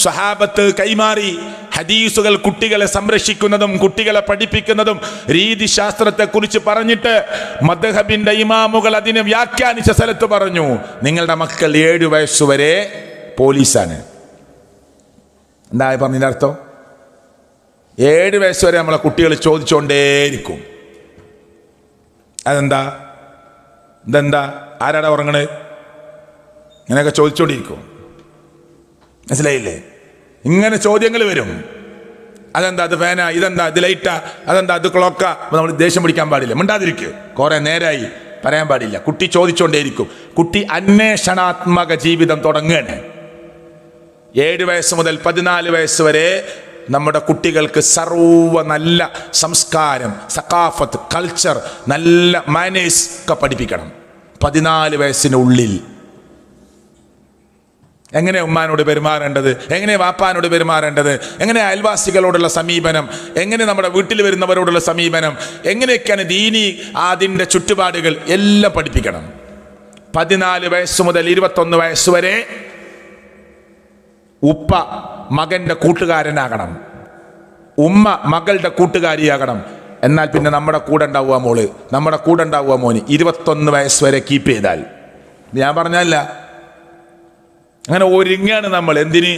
സ്വഹാബത്ത് കൈമാറി ഹദീസുകൾ കുട്ടികളെ സംരക്ഷിക്കുന്നതും കുട്ടികളെ പഠിപ്പിക്കുന്നതും രീതിശാസ്ത്രത്തെ കുറിച്ച് പറഞ്ഞിട്ട് മദ്ഹബിന്റെ ഇമാമുകൾ അതിനെ വ്യാഖ്യാനിച്ച സ്ഥലത്ത് പറഞ്ഞു, നിങ്ങളുടെ മക്കൾ 7 വയസ്സുവരെ പോലീസാണ്. എന്താ പറഞ്ഞതിന്റെ അർത്ഥം? 7 വയസ്സുവരെ നമ്മളെ കുട്ടികൾ ചോദിച്ചുകൊണ്ടേയിരിക്കും. ഇതെന്താ ആരാടാ ഉറങ്ങണേ, ഇങ്ങനെയൊക്കെ ചോദിച്ചുകൊണ്ടിരിക്കും. മനസ്സിലായില്ലേ? ഇങ്ങനെ ചോദ്യങ്ങൾ വരും. അതെന്താ, അത് ഫാനാ, ഇതെന്താ, ഇത് ലൈറ്റാ, അതെന്താ, അത് ക്ലോക്കാ. അപ്പൊ നമ്മൾ ദേഷ്യം പിടിക്കാൻ പാടില്ല, മിണ്ടാതിരിക്കുക. കുറെ നേരമായി പറയാൻ പാടില്ല. കുട്ടി ചോദിച്ചുകൊണ്ടേയിരിക്കും. കുട്ടി അന്വേഷണാത്മക ജീവിതം തുടങ്ങുകയാണ്. 7 വയസ്സ് മുതൽ 14 വയസ്സ് വരെ നമ്മുടെ കുട്ടികൾക്ക് സർവ്വ നല്ല സംസ്കാരം, സഖാഫത്ത്, കൾച്ചർ, നല്ല മാനേഴ്സ് ഒക്കെ പഠിപ്പിക്കണം. 14 വയസ്സിനുള്ളിൽ എങ്ങനെ ഉമ്മാനോട് പെരുമാറേണ്ടത്, എങ്ങനെ വാപ്പാനോട് പെരുമാറേണ്ടത്, എങ്ങനെ അയൽവാസികളോടുള്ള സമീപനം, എങ്ങനെ നമ്മുടെ വീട്ടിൽ വരുന്നവരോടുള്ള സമീപനം, എങ്ങനെയൊക്കെയാണ് ദീനി അതിൻ്റെ ചുറ്റുപാടുകൾ എല്ലാം പഠിപ്പിക്കണം. 14 വയസ്സ് മുതൽ 21 വയസ്സ് വരെ ഉപ്പ മകന്റെ കൂട്ടുകാരനാകണം, ഉമ്മ മകളുടെ കൂട്ടുകാരിയാകണം. എന്നാൽ പിന്നെ നമ്മുടെ കൂടെ ഉണ്ടാവുക മോള്, നമ്മുടെ കൂടെ ഉണ്ടാവുക മോന് 21 വയസ്സ് വരെ കീപ്പ് ചെയ്താൽ. ഞാൻ പറഞ്ഞല്ല, അങ്ങനെ ഒരുങ്ങാണ് നമ്മൾ. എന്തിന്?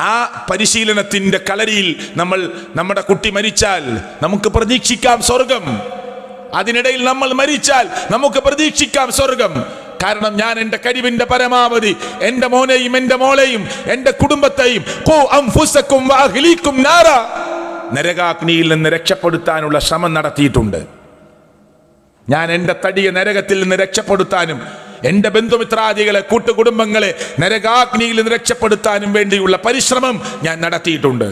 ആ പരിശീലനത്തിന്റെ കളരിയിൽ നമ്മൾ നമ്മുടെ കുട്ടി മരിച്ചാൽ നമുക്ക് പ്രതീക്ഷിക്കാം സ്വർഗം. അതിനിടയിൽ നമ്മൾ മരിച്ചാൽ നമുക്ക് പ്രതീക്ഷിക്കാം സ്വർഗം. കാരണം ഞാൻ എൻ്റെ കഴിവിന്റെ പരമാവധി എൻ്റെ മോനെയും എൻ്റെ മോളെയും എൻ്റെ കുടുംബത്തെയും നരകാഗ്നിയിൽ നിന്ന് രക്ഷപ്പെടുത്താനുള്ള ശ്രമം നടത്തിയിട്ടുണ്ട്. ഞാൻ എൻ്റെ തടിയെ നരകത്തിൽ നിന്ന് രക്ഷപ്പെടുത്താനും എൻ്റെ ബന്ധുമിത്രാദികളെ, കൂട്ടുകുടുംബങ്ങളെ നരകാഗ്നിയിൽ നിന്ന് രക്ഷപ്പെടുത്താനും വേണ്ടിയുള്ള പരിശ്രമം ഞാൻ നടത്തിയിട്ടുണ്ട്.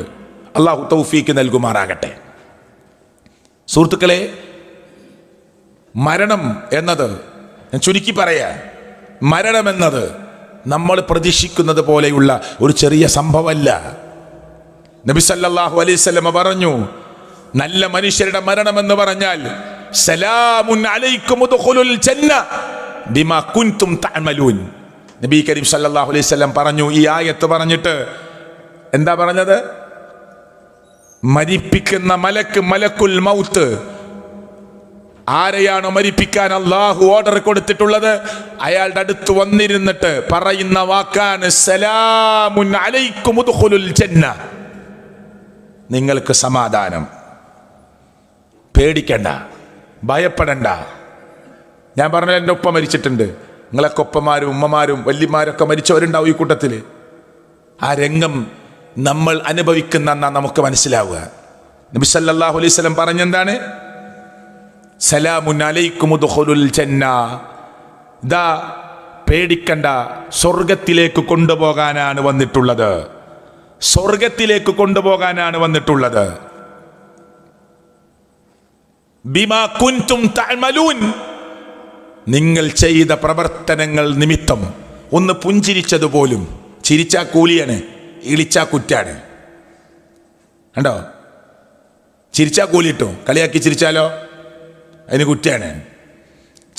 അള്ളാഹു തൗഫീക്ക് നൽകുമാറാകട്ടെ. സുഹൃത്തുക്കളെ, മരണം എന്നത്, ഞാൻ ചുരുക്കി പറയാ, മരണമെന്നത് നമ്മൾ പ്രതീക്ഷിക്കുന്നത് പോലെയുള്ള ഒരു ചെറിയ സംഭവമല്ല. നബി സല്ലല്ലാഹു അലൈഹി വസല്ലം പറഞ്ഞു, നല്ല മനുഷ്യരുടെ മരണമെന്ന് പറഞ്ഞാൽ സലാമുൻ അലൈക്കും ഉദ്ഖുലുൽ ജന്ന ബിമാ കുൻതും തഅമലൂൻ. നബി കരീം സല്ലല്ലാഹു അലൈഹി വസല്ലം പറഞ്ഞു, ഈ ആയത്ത് പറഞ്ഞിട്ട് എന്താ പറഞ്ഞത്? മരിപ്പിക്കുന്ന മലക്കുൽ മൗത്ത് ആരെയാണോ മരിപ്പിക്കാൻ അള്ളാഹു ഓർഡർ കൊടുത്തിട്ടുള്ളത്, അയാളുടെ അടുത്ത് വന്നിരുന്നിട്ട് പറയുന്ന വാക്കാണ് സലാമുൻ അലൈക്കും ഉദ്ഖുലുൽ ജന്ന, നിങ്ങൾക്ക് സമാധാനം, പേടിക്കണ്ട, ഭയപ്പെടണ്ട. ഞാൻ പറഞ്ഞ എൻ്റെ ഒപ്പം മരിച്ചിട്ടുണ്ട്, നിങ്ങളൊക്കെ ഒപ്പമാരും ഉമ്മമാരും വല്യമാരൊക്കെ മരിച്ചവരുണ്ടാവും ഈ കൂട്ടത്തിൽ. ആ രംഗം നമ്മൾ അനുഭവിക്കുന്ന നമുക്ക് മനസ്സിലാവുക. നബി സല്ലല്ലാഹു അലൈഹി വസല്ലം പറഞ്ഞെന്താണ്? സലാമുൻ അലൈക്കും ഉദ്ഖുലുൽ ജന്ന, ദാ പേടിക്കണ്ട, സ്വർഗത്തിലേക്ക് കൊണ്ടുപോകാനാണ് വന്നിട്ടുള്ളത്, സ്വർഗത്തിലേക്ക് കൊണ്ടുപോകാനാണ് വന്നിട്ടുള്ളത്. ബിമാ കുൻതും തഅമലൂൻ, നിങ്ങൾ ചെയ്ത പ്രവർത്തനങ്ങൾ നിമിത്തം. ഒന്ന് പുഞ്ചിരിച്ചതുപോലും, ചിരിച്ചാ കൂലിയാണ്, ഇളിച്ചാ കുറ്റാണ്. കണ്ടോ? ചിരിച്ചാ കൂലിട്ടോ, കളിയാക്കി ചിരിച്ചാലോ അതിന് കുറ്റാണ്.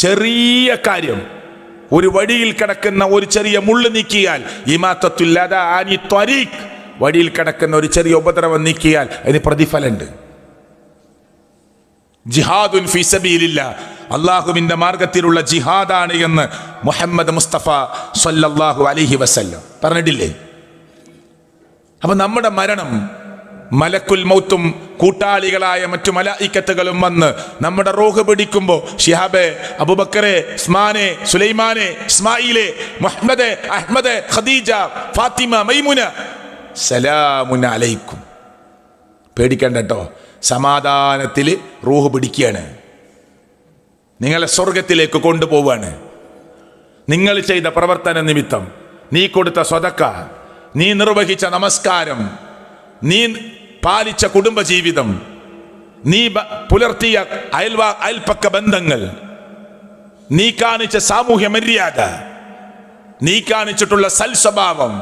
ചെറിയ കാര്യം, ഒരു വഴിയിൽ കിടക്കുന്ന ഒരു ചെറിയ മുള്ള് നീക്കിയാൽ, ഇമാത്തത്തുൽ അദാ അനി ത്വരീഖ്, വഴിയിൽ കിടക്കുന്ന ഒരു ചെറിയ ഉപദ്രവം നീക്കിയാൽ അതിന് പ്രതിഫലമുണ്ട്. ജിഹാദുൻ ഫീ സബീലില്ലാഹ്, അള്ളാഹുവിന്റെ മാർഗത്തിലുള്ള ജിഹാദാണ് എന്ന് മുഹമ്മദ് മുസ്തഫ സല്ലല്ലാഹു അലൈഹി വസല്ലം പറഞ്ഞിട്ടില്ലേ? അപ്പൊ നമ്മുടെ മരണം, മലക്കുൽ മൗത്തും കൂട്ടാളികളായ മറ്റു മലായിക്കത്തുകളും വന്ന് നമ്മുടെ റൂഹ് പിടിക്കുമ്പോൾ, ഷിഹാബെ, അബൂബക്കറെ, ഉസ്മാനെ, സുലൈമാനെ, ഇസ്മായിലെ, മുഹമ്മദ്, അഹ്മദ്, ഖദീജ, ഫാത്തിമ, മൈമുന, സലാമുൻ അലൈക്കും, പേടിക്കണ്ട കേട്ടോ, സമാധാനത്തിൽ റൂഹ് പിടിക്കുകയാണ്, നിങ്ങളെ സ്വർഗത്തിലേക്ക് കൊണ്ടുപോവാണ്. നിങ്ങൾ ചെയ്ത പ്രവർത്തന നിമിത്തം, നീ കൊടുത്ത സ്വതക്ക, നീ നിർവഹിച്ച നമസ്കാരം, നീ പാലിച്ച കുടുംബജീവിതം, നീ പുലർത്തിയ അയൽപക്ക ബന്ധങ്ങൾ, നീ കാണിച്ച സാമൂഹ്യ മര്യാദ, നീ കാണിച്ചിട്ടുള്ള സൽസ്വഭാവം,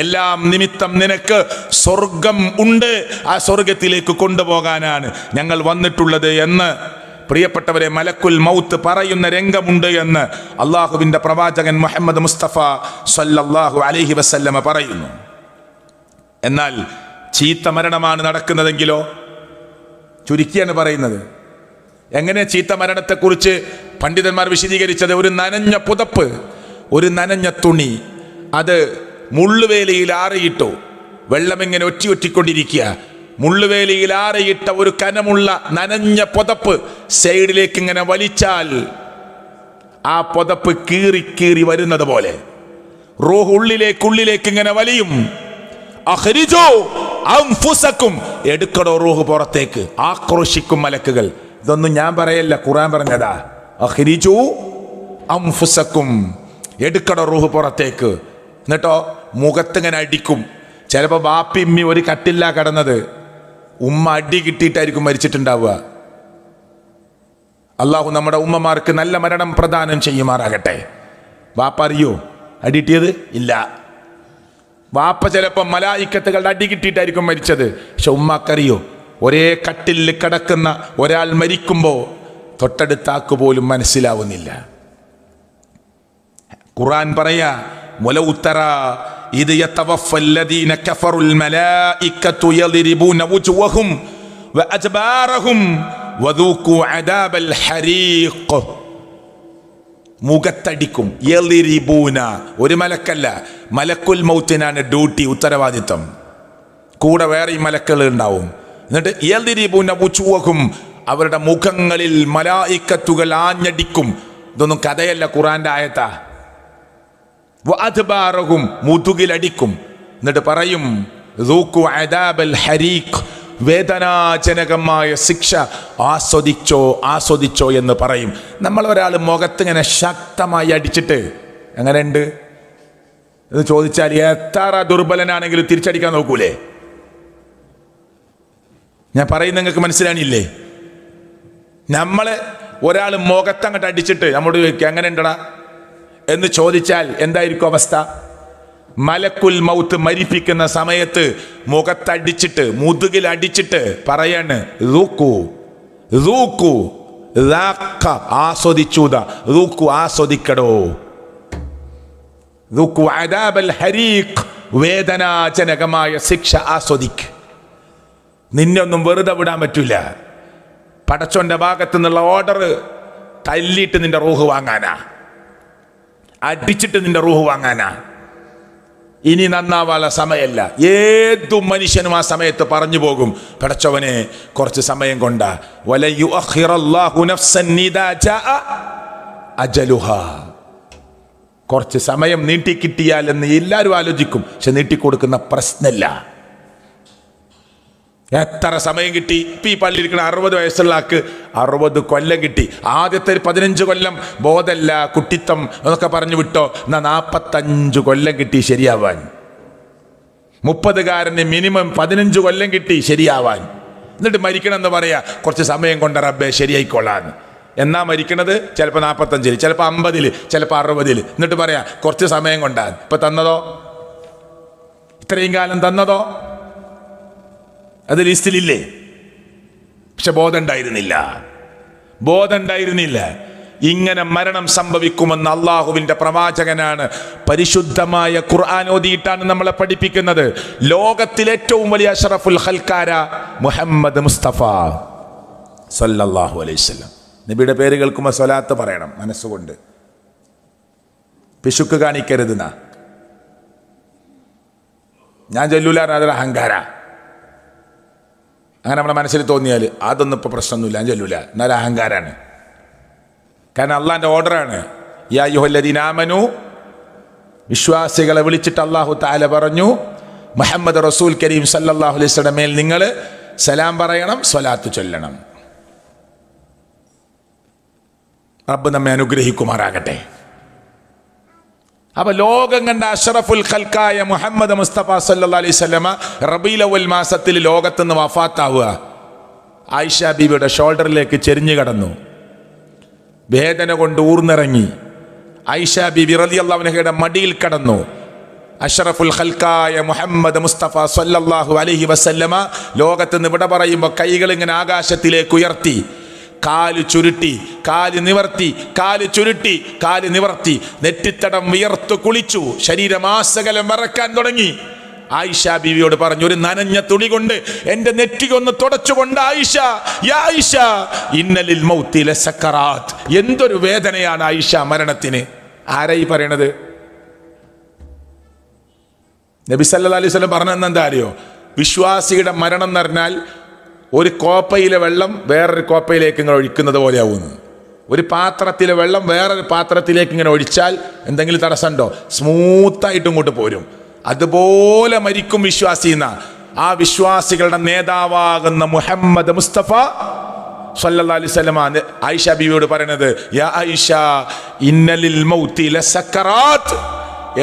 എല്ലാം നിമിത്തം നിനക്ക് സ്വർഗം ഉണ്ട്, ആ സ്വർഗത്തിലേക്ക് കൊണ്ടുപോകാനാണ് ഞങ്ങൾ വന്നിട്ടുള്ളത് എന്ന് പ്രിയപ്പെട്ടവരെ മലക്കുൽ മൗത്ത് പറയുന്ന രംഗമുണ്ട് എന്ന് അള്ളാഹുവിന്റെ പ്രവാചകൻ മുഹമ്മദ് മുസ്തഫ സല്ലല്ലാഹു അലൈഹി വസല്ലമ പറയുന്നു. എന്നാൽ ചീത്ത മരണമാണ് നടക്കുന്നതെങ്കിലോ? ചുരുക്കിയാണ് പറയുന്നത്. എങ്ങനെ ചീത്ത മരണത്തെക്കുറിച്ച് പണ്ഡിതന്മാർ വിശദീകരിച്ചത്? ഒരു നനഞ്ഞ പുതപ്പ്, ഒരു നനഞ്ഞ തുണി, അത് മുള്ളുവേലിയിൽ ആറിയിട്ടു, വെള്ളമിങ്ങനെ ഒറ്റിക്കൊണ്ടിരിക്കുക, മുള്ളുവേലിയിൽ ആറിയിട്ട ഒരു കനമുള്ള നനഞ്ഞ പുതപ്പ് സൈഡിലേക്ക് ഇങ്ങനെ വലിച്ചാൽ ആ പുതപ്പ് കീറി വരുന്നത് പോലെ റൂഹ് ഉള്ളിലേക്ക് ഇങ്ങനെ വലിയും. അഖ്രിജൂ അൻഫുസക്കും, എടുക്കടോ റൂഹ് പുറത്തേക്ക്, ആക്രോശിക്കും മലക്കുകൾ. ഇതൊന്നും ഞാൻ പറയല്ല, ഖുർആൻ പറഞ്ഞതാ. അഖ്രിജൂ അൻഫുസക്കും, എടുക്കടോ റൂഹ് പുറത്തേക്ക്. എന്നിട്ടോ മുഖത്തിങ്ങനെ അടിക്കും. ചിലപ്പോൾ ബാപ്പി ഉമ്മി ഒരു കട്ടില്ല കിടന്നത്, ഉമ്മ അടി കിട്ടിയിട്ടായിരിക്കും മരിച്ചിട്ടുണ്ടാവുക. അള്ളാഹു നമ്മുടെ ഉമ്മമാർക്ക് നല്ല മരണം പ്രദാനം ചെയ്യുമാറാകട്ടെ. വാപ്പ അറിയോ അടിയിട്ടിയത്? ഇല്ല. വാപ്പ ചിലപ്പോൾ മലായിക്കത്തുകളുടെ അടി കിട്ടിയിട്ടായിരിക്കും മരിച്ചത്. പക്ഷെ ഉമ്മക്കറിയോ, ഒരേ കട്ടിലിൽ കിടക്കുന്ന ഒരാൾ മരിക്കുമ്പോൾ തൊട്ടടുത്താക്ക് പോലും മനസ്സിലാവുന്നില്ല. ഖുർആൻ പറയാ, വലൗ തറാ ഇദ് യതവഫല്ലദീന കഫറുൽ മലായികതു യദ്രിബൂന വുജൂഹും വഅദ്ബാറഹും വദൂഖു അദാബൽ ഹരീഖ്. മുഖത്തടിക്കും. യദ്രിബൂന, ഒരു മലക്കല്ല, മലക്കുൽ മൗത്തിനാണ് ഡ്യൂട്ടി, ഉത്തരവാദിത്വം. കൂടെ വേറെ മലക്കുകൾ ഉണ്ടാവും. എന്നിട്ട് യദ്രിബൂന വുജൂഹും, അവരുടെ മുഖങ്ങളിൽ മലായികത്തുകൾ ആഞ്ഞടിക്കും. ഇതൊന്നും കഥയല്ല, ഖുർആന്റെ ആയത്താ. വഅദ്ബാറഹും, മുതുകിലടിക്കും. എന്നിട്ട് പറയും ദൂഖു അദാബൽ ഹരീഖ്, വേദനാജനകമായ ശിക്ഷ ആസ്വദിച്ചോ എന്ന് പറയും. നമ്മൾ ഒരാൾ മുഖത്തിങ്ങനെ ശക്തമായി അടിച്ചിട്ട് എങ്ങനെയുണ്ട് എന്ന് ചോദിച്ചാൽ എത്ര ദുർബലനാണെങ്കിലും തിരിച്ചടിക്കാൻ നോക്കൂലേ? ഞാൻ പറയുന്നത് നിങ്ങൾക്ക് മനസ്സിലാണില്ലേ? നമ്മളെ ഒരാൾ മുഖത്തങ്ങോട്ട് അടിച്ചിട്ട് നമ്മോട് ചോദിക്കുക എങ്ങനെ ഉണ്ടടാ എന്ന് ചോദിച്ചാൽ എന്തായിരിക്കും അവസ്ഥ? മലക്കുൽ മൗത്ത് മരിപ്പിക്കുന്ന സമയത്ത് മുഖത്തടിച്ചിട്ട് മുതുകിൽ അടിച്ചിട്ട് പറയാണ് ആസ്വദിച്ചൂത, ആസ്വദിക്കടോ. ദുഖു അദാബൽ ഹരീഖ്, വേദനാജനകമായ ശിക്ഷ ആസ്വദിക്ക്. നിന്നെ ഒന്നും വെറുതെ വിടാൻ പറ്റൂല. പടച്ചോന്റെ ഭാഗത്തു നിന്നുള്ള ഓർഡർ തല്ലിയിട്ട് നിന്റെ റൂഹ് വാങ്ങാനാ, അടിച്ചിട്ട് നിന്റെ റൂഹ് വാങ്ങാനാ. ഇനി നന്നാവാനുള്ള സമയമല്ല. ഏതു മനുഷ്യനും ആ സമയത്ത് പറഞ്ഞു പോകും, പടച്ചവനെ കുറച്ച് സമയം കൊണ്ട വലൻ യുഅഖിറല്ലാഹു നഫ്സൻ ഇദാ ജാഅ അജലുഹാ. കുറച്ച് സമയം നീട്ടിക്കിട്ടിയാൽ എന്ന് എല്ലാവരും ആലോചിക്കും, പക്ഷെ നീട്ടിക്കൊടുക്കുന്ന പ്രശ്നമില്ല. എത്ര സമയം കിട്ടി? ഇപ്പം ഈ പള്ളിയിരിക്കുന്ന 60 വയസ്സുള്ള ആൾക്ക് 60 കൊല്ലം കിട്ടി. ആദ്യത്തെ 15 കൊല്ലം ബോധമല്ല, കുട്ടിത്തം എന്നൊക്കെ പറഞ്ഞു വിട്ടോ. എന്നാൽ 45 കൊല്ലം കിട്ടി ശരിയാവാൻ. 30-കാരന് മിനിമം 15 കൊല്ലം കിട്ടി ശരിയാവാൻ. എന്നിട്ട് മരിക്കണം എന്ന് പറയാ, കുറച്ച് സമയം കൊണ്ട് റബ്ബേ ശരിയായിക്കൊള്ളാന്ന്. എന്നാ മരിക്കണത് ചിലപ്പോൾ 45-ൽ, ചിലപ്പോൾ 50-ൽ, ചിലപ്പോൾ 60-ൽ. എന്നിട്ട് പറയാ കുറച്ച് സമയം കൊണ്ടാണ്. ഇപ്പൊ തന്നതോ? ഇത്രയും കാലം തന്നതോ? അത് ലിസ്റ്റിലില്ലേ? പക്ഷെ ബോധം ഉണ്ടായിരുന്നില്ല. ഇങ്ങനെ മരണം സംഭവിക്കുമെന്ന് അള്ളാഹുവിന്റെ പ്രവാചകനാണ് പരിശുദ്ധമായ ഖുർആൻ ഓതിയിട്ടാണ് നമ്മളെ പഠിപ്പിക്കുന്നത്. ലോകത്തിലെ ഏറ്റവും വലിയ അഷ്റഫുൽ ഖൽക്കാര മുഹമ്മദ് മുസ്തഫ സല്ലല്ലാഹു അലൈഹി വസല്ലം. നബിയുടെ പേര് കേൾക്കുമ്പോൾ സ്വലാത്ത് പറയണം മനസ്സുകൊണ്ട്. പിശുക്ക് കാണിക്കരുതെന്ന. ഞാൻ ചൊല്ലൂല, അതൊരു അഹങ്കാര. അങ്ങനെ നമ്മുടെ മനസ്സിൽ തോന്നിയാൽ അതൊന്നും ഇപ്പോൾ പ്രശ്നമൊന്നുമില്ല, ഞാൻ ചൊല്ലൂല, എന്നാലും അഹങ്കാരാണ്. കാരണം അള്ളാന്റെ ഓർഡറാണ്. യാ അയ്യുഹല്ലദീന ആമനൂ, വിശ്വാസികളെ വിളിച്ചിട്ട് അള്ളാഹു തആല പറഞ്ഞു, മുഹമ്മദ് റസൂൽ കരീം സല്ലല്ലാഹു അലൈഹി വസല്ലം മേൽ നിങ്ങൾ സലാം പറയണം, സ്വലാത്ത് ചൊല്ലണം. റബ്ബ് നമ്മെ അനുഗ്രഹിക്കുമാറാകട്ടെ. അപ്പൊ ലോകം കണ്ട അഷ്റഫുൽ ഖൽക്കായ മുഹമ്മദ് മുസ്തഫ സല്ലല്ലാഹു അലൈഹി വസല്ലമ റബീഉൽ അവ്വൽ മാസത്തിൽ ലോകത്തുനിന്ന് വഫാത്താവുക. ആയിഷ ബീവിയുടെ ഷോൾഡറിലേക്ക് ചെരിഞ്ഞു കടന്നു, വേദന കൊണ്ട് ഊർന്നിറങ്ങി. ആയിഷ ബീബി റളിയല്ലാഹു അൻഹയുടെ മടിയിൽ കടന്നു. അഷ്റഫുൽ ഖൽക്കായ മുഹമ്മദ് മുസ്തഫ സല്ലല്ലാഹു അലൈഹി വസല്ലമ ലോകത്തുനിന്ന് വിട പറയുമ്പോൾ കൈകൾ ഇങ്ങനെ ആകാശത്തിലേക്ക് ഉയർത്തി, കാല് ചുരുട്ടി, കാല് നിവർത്തി, കാല് ചുരുട്ടി, കാല് നിവർത്തി, നെറ്റിത്തടം വിയർത്തു കുളിച്ചു, ശരീരമാസകലം വിറക്കാൻ തുടങ്ങി. ആയിഷ ബീവിയോട് പറഞ്ഞു, ഒരു നനഞ്ഞ തുണി കൊണ്ട് എന്റെ നെറ്റികൊന്ന് തുടച്ചുകൊണ്ട്, ആയിഷ, യാ ആയിഷ, ഇന്നലിൽ മൗതി ലസക്കറാത്ത്. എന്തൊരു വേദനയാണ് ആയിഷ മരണത്തിന്. ആരായി പറയണത്? നബി സല്ലല്ലാഹു അലൈഹി വസല്ലം പറഞ്ഞത് എന്താ അറിയോ? വിശ്വാസിയുടെ മരണം എന്ന് പറഞ്ഞാൽ ഒരു കോപ്പയിലെ വെള്ളം വേറൊരു കോപ്പയിലേക്ക് ഇങ്ങനെ ഒഴിക്കുന്നത് പോലെയാവുന്നു. ഒരു പാത്രത്തിലെ വെള്ളം വേറൊരു പാത്രത്തിലേക്ക് ഇങ്ങനെ ഒഴിച്ചാൽ എന്തെങ്കിലും തടസ്സമുണ്ടോ? സ്മൂത്തായിട്ട് ഇങ്ങോട്ട് പോരും. അതുപോലെ മരിക്കും വിശ്വാസി എന്ന ആ വിശ്വാസികളുടെ നേതാവാകുന്ന മുഹമ്മദ് മുസ്തഫ സല്ലല്ലാഹു അലൈഹി വസല്ലം ആയിഷ ബീവിയോട് പറയുന്നത്, യാ ആയിഷ, ഇന്നലിൽ മൗതി ലസക്കറാത്ത്.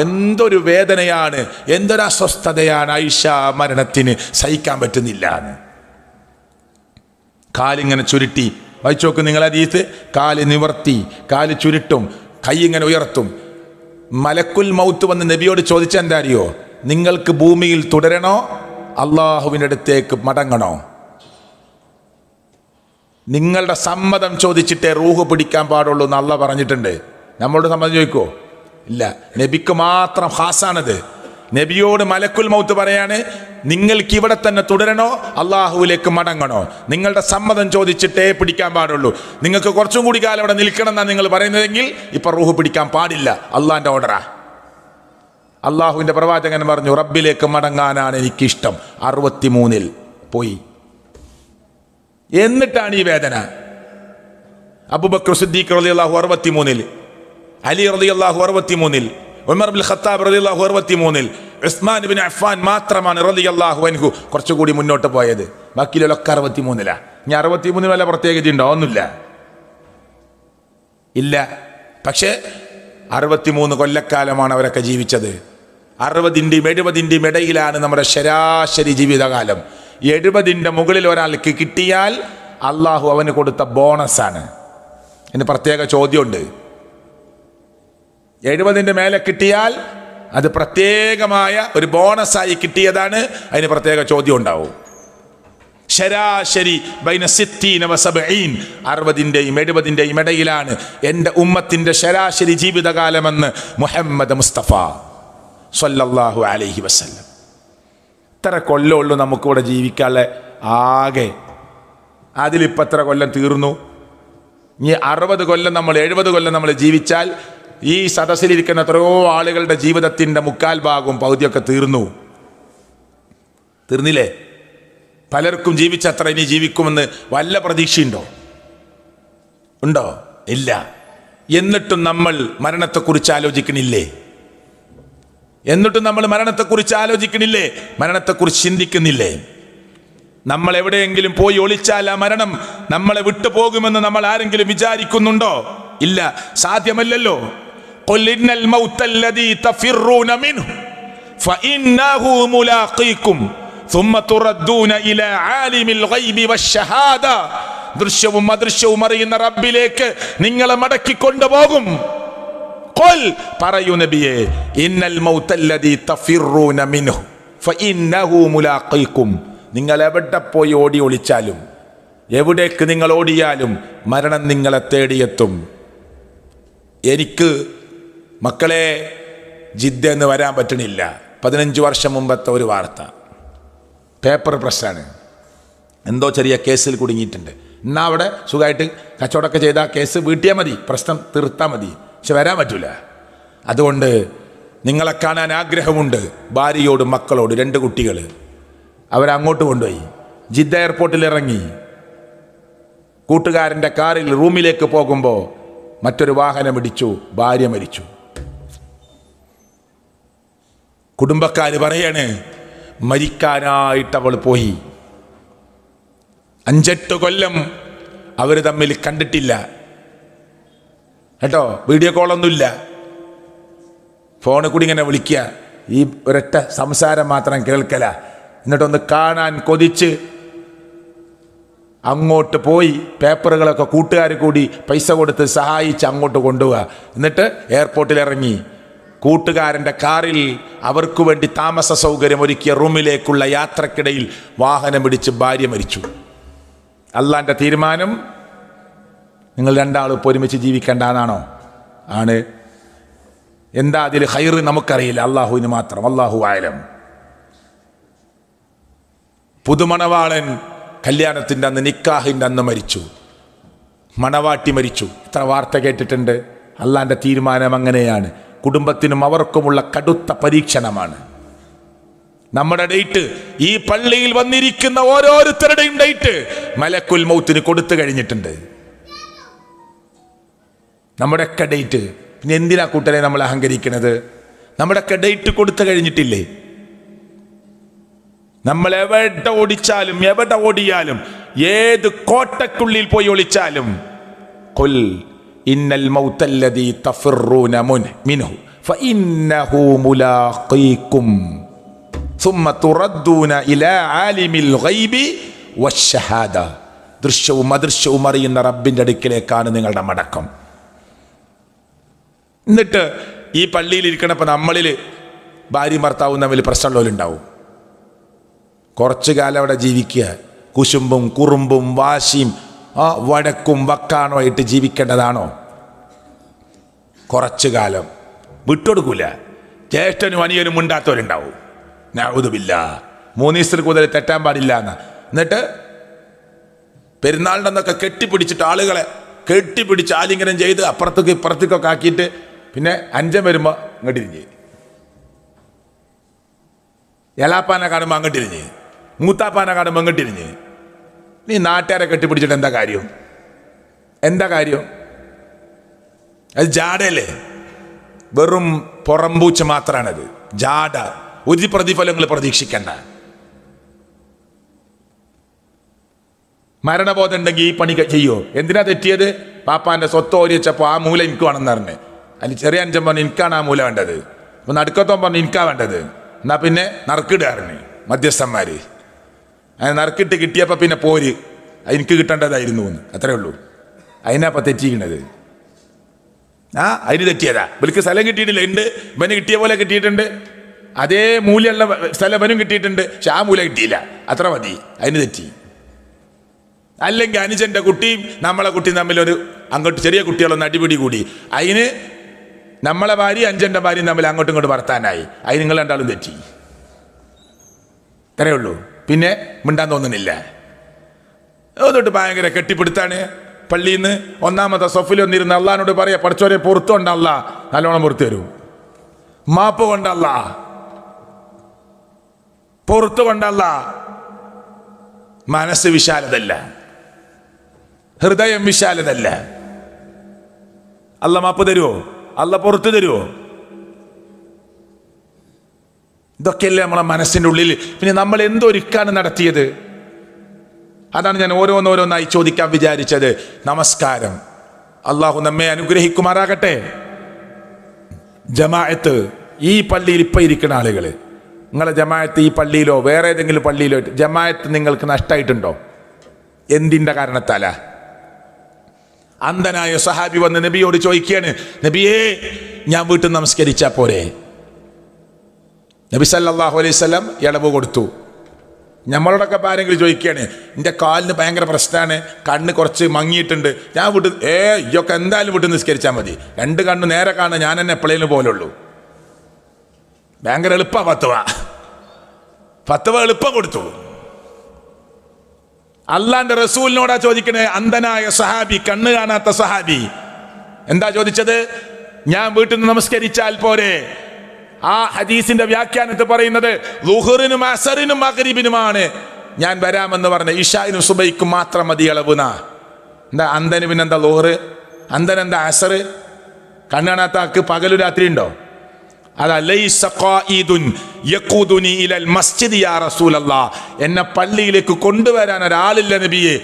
എന്തൊരു വേദനയാണ്, എന്തൊരു അസ്വസ്ഥതയാണ് ആയിഷ മരണത്തിന്, സഹിക്കാൻ പറ്റുന്നില്ല. കാലിങ്ങനെ ചുരുട്ടി വായിച്ചു നോക്കും നിങ്ങൾ ഹദീസ്. കാല് നിവർത്തി, കാല് ചുരുട്ടും, കൈ ഇങ്ങനെ ഉയർത്തും. മലക്കുൽ മൗത്ത് വന്ന് നബിയോട് ചോദിച്ച എന്താ അറിയോ? നിങ്ങൾക്ക് ഭൂമിയിൽ തുടരണോ അള്ളാഹുവിൻ്റെ അടുത്തേക്ക് മടങ്ങണോ? നിങ്ങളുടെ സമ്മതം ചോദിച്ചിട്ടേ റൂഹ് പിടിക്കാൻ പാടുള്ളൂ എന്ന് അള്ളാഹ് പറഞ്ഞിട്ടുണ്ട്. നമ്മളോട് സമ്മതം ചോദിക്കോ? ഇല്ല. നബിക്ക് മാത്രം ഖാസാണത്. നബിയോട് മലക്കുൽ മൗത്ത് പറയാണ്, നിങ്ങൾക്ക് ഇവിടെ തന്നെ തുടരണോ അള്ളാഹുവിലേക്ക് മടങ്ങണോ? നിങ്ങളുടെ സമ്മതം ചോദിച്ചിട്ടേ പിടിക്കാൻ പാടുള്ളൂ. നിങ്ങൾക്ക് കുറച്ചും കൂടി കാലം ഇവിടെ നിൽക്കണം എന്നാണ് നിങ്ങൾ പറയുന്നതെങ്കിൽ ഇപ്പൊ റൂഹ് പിടിക്കാൻ പാടില്ല. അള്ളാഹിന്റെ ഓർഡറാ. അള്ളാഹുവിന്റെ പ്രവാചകൻ പറഞ്ഞു, റബ്ബിലേക്ക് മടങ്ങാനാണ് എനിക്കിഷ്ടം. 63-ൽ പോയി. എന്നിട്ടാണ് ഈ വേദന. അബൂബക്കർ സിദ്ദീഖ് റളിയല്ലാഹു 63-ൽ, അലി റളിയല്ലാഹു 63-ൽ, ഉമർ ഇബ്നുൽ ഖത്താബ് റളിയല്ലാഹു 63-ൽ, ഉസ്മാൻ ഇബ്നു അഫ്ഫാൻ മാത്രമാണ് റളിയല്ലാഹു അൻഹു കുറച്ചുകൂടി മുന്നോട്ട് പോയത്. ബാക്കിയുള്ളവരൊക്കെ 63-ലാ. ഇനി 63-ൽ വല്ല പ്രത്യേകത ഉണ്ടോ? ഒന്നുമില്ല, ഇല്ല. പക്ഷേ 63 കൊല്ലക്കാലമാണ് അവരൊക്കെ ജീവിച്ചത്. 60-ന്റെയും 70-ന്റെയും ഇടയിലാണ് നമ്മുടെ ശരാശരി ജീവിതകാലം. 70-ന്റെ മുകളിൽ ഒരാൾക്ക് കിട്ടിയാൽ അള്ളാഹു അവന് കൊടുത്ത ബോണസാണ്. ഇതിന് പ്രത്യേക ചോദ്യമുണ്ട്. 70-ന്റെ മേലെ കിട്ടിയാൽ അത് പ്രത്യേകമായ ഒരു ബോണസായി കിട്ടിയതാണ്. അതിന് പ്രത്യേക ചോദ്യം ഉണ്ടാവും. ശരാശരി ബൈന 60 വ 70, 60ന്റെയും 70ന്റെയും ഇടയിലാണ് എൻ്റെ ഉമ്മത്തിൻ്റെ ശരാശരി ജീവിതകാലമെന്ന് മുഹമ്മദ് മുസ്തഫ സ്വല്ലല്ലാഹു അലൈഹി വസല്ലം. ഇത്ര കൊല്ലമുള്ളൂ നമുക്കിവിടെ ജീവിക്കാനുള്ള ആകെ. അതിലിപ്പോൾ എത്ര കൊല്ലം തീർന്നു? ഇനി 60 കൊല്ലം നമ്മൾ 70 കൊല്ലം നമ്മൾ ജീവിച്ചാൽ ഈ സദസ്സിലിരിക്കുന്ന എത്രയോ ആളുകളുടെ ജീവിതത്തിൻ്റെ മുക്കാൽ ഭാഗവും പകുതിയൊക്കെ തീർന്നില്ലേ? പലർക്കും ജീവിച്ചത്ര ഇനി ജീവിക്കുമെന്ന് വല്ല പ്രതീക്ഷയുണ്ടോ? ഉണ്ടോ? ഇല്ല. എന്നിട്ടും നമ്മൾ മരണത്തെക്കുറിച്ച് ആലോചിക്കണില്ലേ? മരണത്തെക്കുറിച്ച് ചിന്തിക്കുന്നില്ലേ? നമ്മൾ എവിടെയെങ്കിലും പോയി ഒളിച്ചാൽ ആ മരണം നമ്മളെ വിട്ടുപോകുമെന്ന് നമ്മൾ ആരെങ്കിലും വിചാരിക്കുന്നുണ്ടോ? ഇല്ല, സാധ്യമല്ലല്ലോ. ഖുൽ ഇന്നൽ മൗതല്ലദീ തഫിറൂന മിൻഹു ഫഇന്നഹു മുലാഖീകും ثم تردون إلى عالم الغيب والشهادة. ദൃശ്യവും അദൃശ്യവും അറിയുന്ന റബ്ബിലേക്ക് നിങ്ങളെ മടക്കി കൊണ്ടുപോകും. ഖുൽ, പറയൂ നബിയേ, ഇന്നൽ മൗതല്ലദീ തഫിറൂന മിൻഹു ഫഇന്നഹു മുലാഖീകും. നിങ്ങൾ എവിടെ പോയി ഓടി ഒളിച്ചാലും, എവിടേക്ക് നിങ്ങൾ ഓടിയാലും മരണം നിങ്ങളെ തേടിയെത്തും. എനിക്ക് മക്കളെ ജിദ്ദന്ന് വരാൻ പറ്റണില്ല. 15 വർഷം മുമ്പത്തെ ഒരു വാർത്ത, പേപ്പർ പ്രസ്സാണ്. എന്തോ ചെറിയ കേസിൽ കുടുങ്ങിയിട്ടുണ്ട്. എന്നാൽ അവിടെ സുഖമായിട്ട് കച്ചവടമൊക്കെ ചെയ്താൽ കേസ് വീട്ടിയാൽ മതി, പ്രശ്നം തീർത്താൽ മതി. പക്ഷെ വരാൻ പറ്റൂല. അതുകൊണ്ട് നിങ്ങളെ കാണാൻ ആഗ്രഹമുണ്ട്. ഭാര്യയോടും മക്കളോട് 2 കുട്ടികൾ അവരങ്ങോട്ട് കൊണ്ടുപോയി. ജിദ്ദ എയർപോർട്ടിൽ ഇറങ്ങി. കൂട്ടുകാരൻ്റെ കാറിൽ റൂമിലേക്ക് പോകുമ്പോൾ മറ്റൊരു വാഹനം ഇടിച്ചു, ഭാര്യ മരിച്ചു. കുടുംബക്കാർ പറയാണ്, മരിക്കാനായിട്ട് അവൾ പോയി. 5-8 കൊല്ലം അവർ തമ്മിൽ കണ്ടിട്ടില്ല കേട്ടോ. വീഡിയോ കോളൊന്നുമില്ല. ഫോണിൽ കൂടി ഇങ്ങനെ വിളിക്കുക, ഈ ഒരൊറ്റ സംസാരം മാത്രം കേൾക്കല. എന്നിട്ടൊന്ന് കാണാൻ കൊതിച്ച് അങ്ങോട്ട് പോയി പേപ്പറുകളൊക്കെ കൂട്ടുകാർ കൂടി പൈസ കൊടുത്ത് സഹായിച്ച് അങ്ങോട്ട് കൊണ്ടുപോവുക. എന്നിട്ട് എയർപോർട്ടിൽ ഇറങ്ങി. കൂട്ടുകാരൻ്റെ കാറിൽ അവർക്ക് വേണ്ടി താമസ സൗകര്യം ഒരുക്കിയ റൂമിലേക്കുള്ള യാത്രക്കിടയിൽ വാഹനം ഇടിച്ച് ഭാര്യ മരിച്ചു. അള്ളാൻ്റെ തീരുമാനം നിങ്ങൾ 2 ആളും ഒരുമിച്ച് ജീവിക്കേണ്ടതാണോ? ആണ്. എന്താ അതിൽ ഖൈറ് നമുക്കറിയില്ല, അള്ളാഹുവിന് മാത്രം. അള്ളാഹു ആലം. പുതുമണവാളൻ കല്യാണത്തിൻ്റെ അന്ന്, നിക്കാഹിൻ്റെ അന്ന് മരിച്ചു. മണവാട്ടി മരിച്ചു. ഇത്ര വാർത്ത കേട്ടിട്ടുണ്ട്. അള്ളാൻ്റെ തീരുമാനം അങ്ങനെയാണ്. കുടുംബത്തിനും അവർക്കുമുള്ള കടുത്ത പരീക്ഷണമാണ്. നമ്മുടെ ഡേറ്റ്, ഈ പള്ളിയിൽ വന്നിരിക്കുന്ന ഓരോരുത്തരുടെയും ഡേറ്റ് മലക്കുൽ മൗത്തിന് കൊടുത്തു കഴിഞ്ഞിട്ടുണ്ട്. നമ്മുടെയൊക്കെ ഡേറ്റ്. പിന്നെ എന്തിനാ കൂട്ടരെ നമ്മൾ അഹങ്കരിക്കുന്നത്? നമ്മുടെയൊക്കെ ഡേറ്റ് കൊടുത്തു കഴിഞ്ഞിട്ടില്ലേ? നമ്മൾ എവിടെ ഓടിച്ചാലും, എവിടെ ഓടിയാലും, ഏത് കോട്ടക്കുള്ളിൽ പോയി ഒളിച്ചാലും, ഖുൽ ഇന്നൽ മൗതല്ലദീ തഫിറൂന മിൻഹു ഫഇന്നഹു മുലാഖീകും സുമ്മ തുറദ്ദൂന ഇലാ ആലിമിൽ ഗൈബി വശ്ശഹാദ. ദൃശ്യവും അദൃശ്യവും അറിയുന്ന റബ്ബിൻ്റെ അടുക്കിലേക്കാണ് നിങ്ങളുടെ മടക്കം. എന്നിട്ട് ഈ പള്ളിയിൽ ഇരിക്കണപ്പോൾ നമ്മളിൽ ഭാര്യയും ഭർത്താവും തമ്മിൽ പ്രശ്നമുള്ളവരുണ്ടാവും. കുറച്ചു കാലം അവിടെ ജീവിക്കുക. കുശുമ്പും കുറുമ്പും വാശിയും വടക്കും വക്കാണോ ആയിട്ട് ജീവിക്കേണ്ടതാണോ? കുറച്ചു കാലം വിട്ടുകൊടുക്കൂല. ജ്യേഷ്ഠനും അനിയനും ഉണ്ടാത്തവരുണ്ടാവും. നഅൂദുബില്ല. 3 ദിവസത്തിൽ കൂടുതൽ തെറ്റാൻ പാടില്ല എന്ന്. എന്നിട്ട് പെരുന്നാളിൻ്റെ അന്നൊക്കെ കെട്ടിപ്പിടിച്ചിട്ട് ആളുകളെ കെട്ടിപ്പിടിച്ച് ആലിംഗനം ചെയ്ത് അപ്പുറത്തേക്ക് ഇപ്പുറത്തേക്കൊക്കെ ആക്കിയിട്ട് പിന്നെ 5 വരുമ്പോൾ അങ്ങോട്ടിരിഞ്ഞ്, എലാപ്പാനെ കാണുമ്പോൾ അങ്ങോട്ടിരിഞ്ഞ്, മൂത്താപ്പാനെ കാണുമ്പോൾ അങ്ങോട്ടിരിഞ്ഞ്. നീ നാട്ടുകാരെ കെട്ടിപ്പിടിച്ചിട്ട് എന്താ കാര്യം? അത് ജാടയല്ലേ? വെറും പുറംപൂച്ച മാത്രമാണത്. ജാട. ഒരു പ്രതിഫലങ്ങൾ പ്രതീക്ഷിക്കണ്ട. മരണബോധം ഉണ്ടെങ്കിൽ ഈ പണി ചെയ്യോ? എന്തിനാ തെറ്റിയത്? പാപ്പാന്റെ സ്വത്ത് ഓരി വെച്ചപ്പോൾ ആ മൂല എനിക്ക് വേണമെന്ന് പറഞ്ഞ്, അതിൽ ചെറിയ 5 പറഞ്ഞു എനിക്കാണ് ആ മൂല വേണ്ടത്. അപ്പൊ നടുക്കത്തോ പറഞ്ഞു എനിക്കാ വേണ്ടത്. എന്നാ പിന്നെ നറുക്കിടാറിന് മധ്യസ്ഥന്മാര് അങ്ങനെ നറുക്കിട്ട് കിട്ടിയപ്പോൾ പിന്നെ പോര് എനിക്ക് കിട്ടേണ്ടതായിരുന്നു എന്ന്. അത്രേ ഉള്ളൂ. അതിനപ്പം തെറ്റിക്കുന്നത്. അതിന് തെറ്റിയതാ. ഇവർക്ക് സ്ഥലം കിട്ടിയിട്ടില്ല. ഉണ്ട്, ഇവന് കിട്ടിയ പോലെ കിട്ടിയിട്ടുണ്ട്. അതേ മൂല്യമുള്ള സ്ഥലം ഇവനും കിട്ടിയിട്ടുണ്ട്. പക്ഷെ ആ മൂല കിട്ടിയില്ല. അത്ര മതി. അതിന് തെറ്റി. അല്ലെങ്കിൽ അനുജൻ്റെ കുട്ടിയും നമ്മളെ കുട്ടിയും തമ്മിലൊരു അങ്ങോട്ട് ചെറിയ കുട്ടികളൊന്ന് അടിപിടി കൂടി, അതിന് നമ്മളെ ഭാര്യ അനുജൻ്റെ ഭാര്യയും തമ്മിൽ അങ്ങോട്ടും ഇങ്ങോട്ട് വർത്താനായി, അതിന് നിങ്ങൾ രണ്ടാളും തെറ്റി. ഇത്രയേ ഉള്ളൂ. പിന്നെ മിണ്ടാൻ തോന്നുന്നില്ല. അതുകൊണ്ട് ഭയങ്കര കെട്ടിപ്പിടുത്താണ്. പള്ളിയിൽ നിന്ന് ഒന്നാമത്തെ സൊഫിൽ വന്നിരുന്ന് അള്ളഹാനോട് പറയാ, പഠിച്ചോരെ പുറത്തു കൊണ്ടല്ല, നല്ലോണം പുറത്തു തരൂ, മാപ്പ് കൊണ്ടല്ല, പുറത്തു കൊണ്ടല്ല. മനസ്സ് വിശാലതല്ല, ഹൃദയം വിശാലതല്ല. അല്ല മാപ്പ് തരുമോ? അല്ല പുറത്തു തരുമോ? ഇതൊക്കെയല്ലേ നമ്മളെ മനസ്സിൻ്റെ ഉള്ളിൽ. പിന്നെ നമ്മൾ എന്തൊരുക്കാണ് നടത്തിയത്? അതാണ് ഞാൻ ഓരോന്നോരോന്നായി ചോദിക്കാൻ വിചാരിച്ചത്. നമസ്കാരം, അള്ളാഹു നമ്മെ അനുഗ്രഹിക്കുമാറാകട്ടെ. ജമാഅത്ത്, ഈ പള്ളിയിൽ ഇപ്പം ഇരിക്കുന്ന ആളുകൾ, നിങ്ങളെ ജമാഅത്ത് ഈ പള്ളിയിലോ വേറെ ഏതെങ്കിലും പള്ളിയിലോ ജമാഅത്ത് നിങ്ങൾക്ക് നഷ്ടമായിട്ടുണ്ടോ? എന്തിൻ്റെ കാരണത്താലാ? അന്ധനായ സഹാബി വന്ന് നബിയോട് ചോദിക്കുകയാണ്, നബിയേ ഞാൻ വീട്ടിൽ നമസ്കരിച്ചാൽ പോരെ? നബി സല്ലല്ലാഹു അലൈഹി വസല്ലം ഇളവ് കൊടുത്തു. നമ്മളോടൊക്കെ ആരെങ്കിലും ചോദിക്കുകയാണ്, എൻ്റെ കാലിന് ഭയങ്കര പ്രശ്നമാണ്, കണ്ണ് കുറച്ച് മങ്ങിയിട്ടുണ്ട്, ഞാൻ വീട്ടിൽ ഇയൊക്കെ എന്തായാലും വീട്ടിൽ നിസ്കരിച്ചാൽ മതി, രണ്ട് കണ്ണ് നേരെ കാണുക, ഞാൻ തന്നെ എപ്പോഴേലും പോലുള്ളൂ. ഭയങ്കര എളുപ്പ ഫത്വ എളുപ്പം കൊടുത്തു. അള്ളാന്റെ റസൂലിനോടാ ചോദിക്കണേ. അന്ധനായ സഹാബി, കണ്ണ് കാണാത്ത സഹാബി എന്താ ചോദിച്ചത്? ഞാൻ വീട്ടിൽ നിന്ന് നമസ്കരിച്ചാൽ പോരെ? ആ ഹദീസിന്റെ വ്യാഖ്യാനത്തിൽ പറയുന്നത് ളുഹറിനും അസറിനും മഗ്രിബിനുമാണ് ഞാൻ വരാമെന്ന് പറഞ്ഞ, ഇശാഇനും സുബൈക്കും മാത്രം മതി ഇളവുന. എന്താ അന്ധന് പിന്നെന്താ ളുഹർ? അന്ധൻ എന്താ അസർ? കണ്ണ് കാണാത്ത ആൾക്ക് പകലു രാത്രി ഉണ്ടോ? എന്നെ പള്ളിയിലേക്ക് കൊണ്ടുവരാൻ ഒരാളില്ല നബിയെ.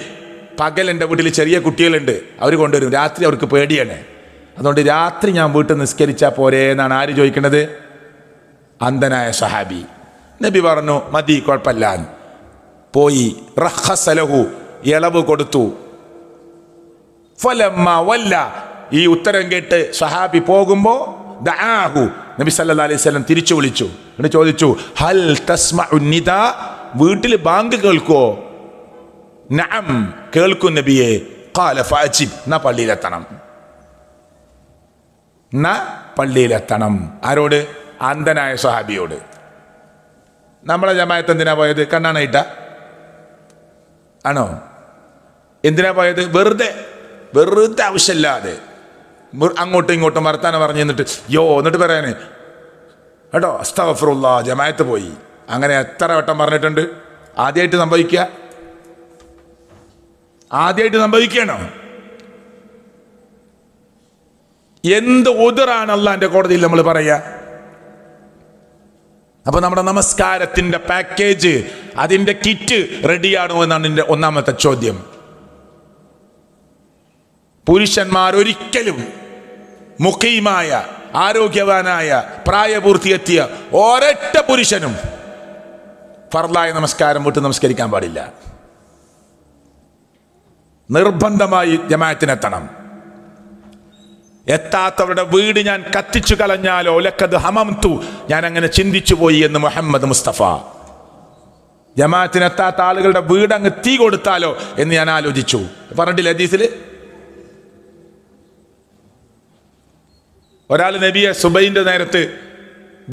പകൽ എൻ്റെ വീട്ടിൽ ചെറിയ കുട്ടികളുണ്ട്, അവർ കൊണ്ടുവരും. രാത്രി അവർക്ക് പേടിയാണ്. അതുകൊണ്ട് രാത്രി ഞാൻ വീട്ടിൽ നിസ്കരിച്ചാൽ പോരെ എന്നാണ് ആര് ചോദിക്കുന്നത്? അന്ധനായ സഹാബി. നബി പറഞ്ഞു മതി, കുഴപ്പമില്ല. പോയി റഖ്ഖസലഹു, ഇളവ് കൊടുത്തു. ഫലമ്മ വല്ല, ഈ ഉത്തരം കേട്ട് സഹാബി പോകുമ്പോൾ ദആഹു, നബി സല്ലല്ലാഹു അലൈഹി വസല്ലം തിരിച്ചു വിളിച്ചു. എന്നിട്ട് ചോദിച്ചു, ഹൽ തസ്മഉ നിദാ, വീട്ടിൽ ബാങ്ക് കേൾക്കോ? നഅം, കേൾക്കും നബിയെ. ഖാല ഫഅജിബ്, എന്നാ പള്ളിയിലെത്തണം. എന്നാ പള്ളിയിലെത്തണം. ആരോട്? അന്ധനായ സ്വഹാബിയോട്. നമ്മളെ ജമാഅത്ത് എന്തിനാ പോയത്? കണ്ണാണായിട്ടാ ആണോ? എന്തിനാ പോയത്? വെറുതെ ആവശ്യമില്ലാതെ അങ്ങോട്ടും ഇങ്ങോട്ടും വർത്താനം പറഞ്ഞു എന്നിട്ട് എന്നിട്ട് പറയാന് കേട്ടോ അസ്തഗ്ഫിറുല്ലാഹ്, ജമാഅത്ത് പോയി. അങ്ങനെ എത്ര വട്ടം പറഞ്ഞിട്ടുണ്ട്? ആദ്യമായിട്ട് സംഭവിക്കുകയാണോ? എന്ത് ഉദറാണ് അള്ളാന്റെ കോടതിയിൽ നമ്മൾ പറയാ? അപ്പൊ നമ്മുടെ നമസ്കാരത്തിന്റെ പാക്കേജ്, അതിന്റെ കിറ്റ് റെഡിയാണോ എന്നാണ് എൻ്റെ ഒന്നാമത്തെ ചോദ്യം. പുരുഷന്മാരൊരിക്കലും മുഖീമായ, ആരോഗ്യവാനായ, പ്രായപൂർത്തിയെത്തിയ ഒരൊറ്റ പുരുഷനും ഫർളായ നമസ്കാരം വിട്ട് നമസ്കരിക്കാൻ പാടില്ല. നിർബന്ധമായി ജമാഅത്തിനെത്തണം. എത്താത്തവരുടെ വീട് ഞാൻ കത്തിച്ചു കളഞ്ഞാലോ ലക്കത് ഹമംതു, ഞാൻ അങ്ങനെ ചിന്തിച്ചു പോയി എന്ന് മുഹമ്മദ് മുസ്തഫ. ജമാഅത്തിനെത്താത്ത ആളുകളുടെ വീട് അങ്ങ് തീ കൊടുത്താലോ എന്ന് ഞാൻ ആലോചിച്ചു. പറഞ്ഞിട്ടില്ല ഹദീസില്? ഒരാൾ നബിയെ സുബൈന്റെ നേരത്ത്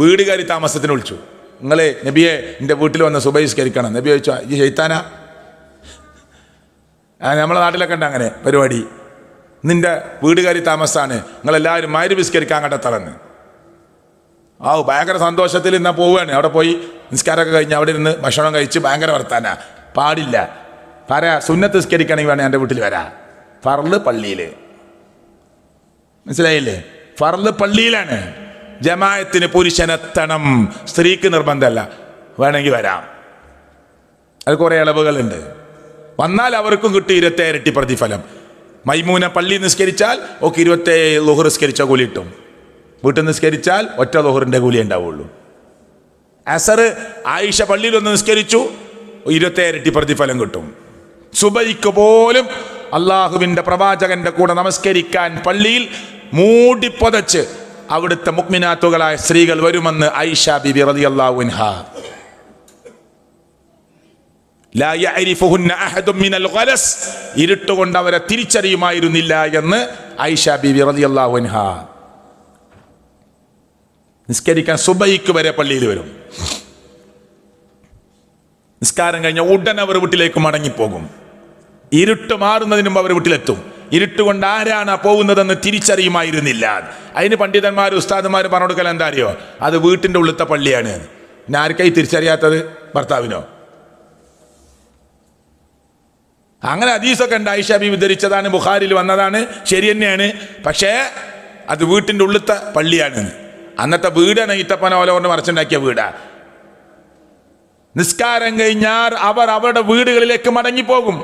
വീട് കയറി താമസത്തിന് വിളിച്ചു. നിങ്ങളെ നബിയെ എൻ്റെ വീട്ടിൽ വന്ന് സുബൈസ്കരിക്കണം. നബി ചോദിച്ചു, ഈ ശൈത്താനാ? നമ്മളെ നാട്ടിലൊക്കെ ഉണ്ട് അങ്ങനെ പരിപാടി. നിന്റെ വീട് കയറി താമസമാണ്, നിങ്ങളെല്ലാവരും മഗ്‌രിബിസ്കരിക്കാൻ അങ്ങോട്ട് തറന്ന്. ഭയങ്കര സന്തോഷത്തിൽ ഇന്നാ പോവുകയാണ്. അവിടെ പോയി നിസ്കാരമൊക്കെ കഴിഞ്ഞ് അവിടെ ഇരുന്ന് ഭക്ഷണം കഴിച്ച് ഭയങ്കര വർത്താനാ. പാടില്ല. പറയാ സുന്നത്ത് നിസ്കരിക്കണമെങ്കിൽ വേണേ എൻ്റെ വീട്ടിൽ വരാ. ഫർള് പള്ളിയിൽ. മനസ്സിലായില്ലേ? ഫർള് പള്ളിയിലാണ്. ജമാഅത്തിന് പുരുഷനെത്തണം, സ്ത്രീക്ക് നിർബന്ധമല്ല, വേണമെങ്കിൽ വരാം. അത് കുറേ ഇളവുകളുണ്ട്. വന്നാൽ അവർക്കും കിട്ടും 27 ഇരട്ടി പ്രതിഫലം. മൈമൂന പള്ളി നിസ്കരിച്ചാൽ ഒക്കെ 27 ളുഹർ നിസ്കരിച്ച കൂലി കിട്ടും. വീട്ടിൽ നിസ്കരിച്ചാൽ ഒറ്റ ളുഹറിൻ്റെ കൂലി ഉണ്ടാവുള്ളൂ. അസർ ആയിഷ പള്ളിയിൽ ഒന്ന് നിസ്കരിച്ചു, 27 ഇരട്ടി പ്രതിഫലം കിട്ടും. സുബൈക്ക് പോലും അള്ളാഹുവിൻ്റെ പ്രവാചകന്റെ കൂടെ നമസ്കരിക്കാൻ പള്ളിയിൽ മൂടിപ്പൊതച്ച് അവിടുത്തെ മുഅ്മിനാത്തുകളായ സ്ത്രീകൾ വരുമെന്ന് ആയിഷ ബിബി റളിയല്ലാഹു അൻഹ. ലാ യഅരിഫുഹുന്ന അഹദും മിനൽ ഗലസ്, ഇരുട്ടുകൊണ്ട് അവരെ തിരിച്ചറിയുമായിരുന്നില്ല എന്ന് ആയിഷ ബീവി റളിയല്ലാഹു അൻഹ. നിസ്കരിക്കാൻ സുബഹിക്ക് വരെ പള്ളിയിൽ വരും. നിസ്കാരം കഴിഞ്ഞ ഉടൻ അവർ വീട്ടിലേക്ക് മടങ്ങിപ്പോകും. ഇരുട്ട് മാറുന്നതിന് മുമ്പ് അവർ വീട്ടിലെത്തും. ഇരുട്ടുകൊണ്ട് ആരാണ് പോകുന്നതെന്ന് തിരിച്ചറിയുമായിരുന്നില്ല. അതിന് പണ്ഡിതന്മാരും ഉസ്താദന്മാരും പറഞ്ഞു കൊടുക്കൽ എന്താ അറിയോ? അത് വീട്ടിൻ്റെ ഉള്ളിലത്തെ പള്ളിയാണ്. പിന്നെ ആർക്കായി തിരിച്ചറിയാത്തത്? ഭർത്താവിനോ? അങ്ങനെ ഹദീസൊക്കെ ഉണ്ട്. ആയിഷ ബീവി ധരിച്ചതാണ്, ബുഖാരിയിൽ വന്നതാണ്, ശരി തന്നെയാണ്. പക്ഷേ അത് വീട്ടിൻ്റെ ഉള്ളിലത്തെ പള്ളിയാണ്. അന്നത്തെ വീടാണ് ഈത്തപ്പന ഓല കൊണ്ട് മറച്ചുണ്ടാക്കിയ വീടാ. നിസ്കാരം കഴിഞ്ഞാൽ അവർ അവരുടെ വീടുകളിലേക്ക് മടങ്ങിപ്പോകും.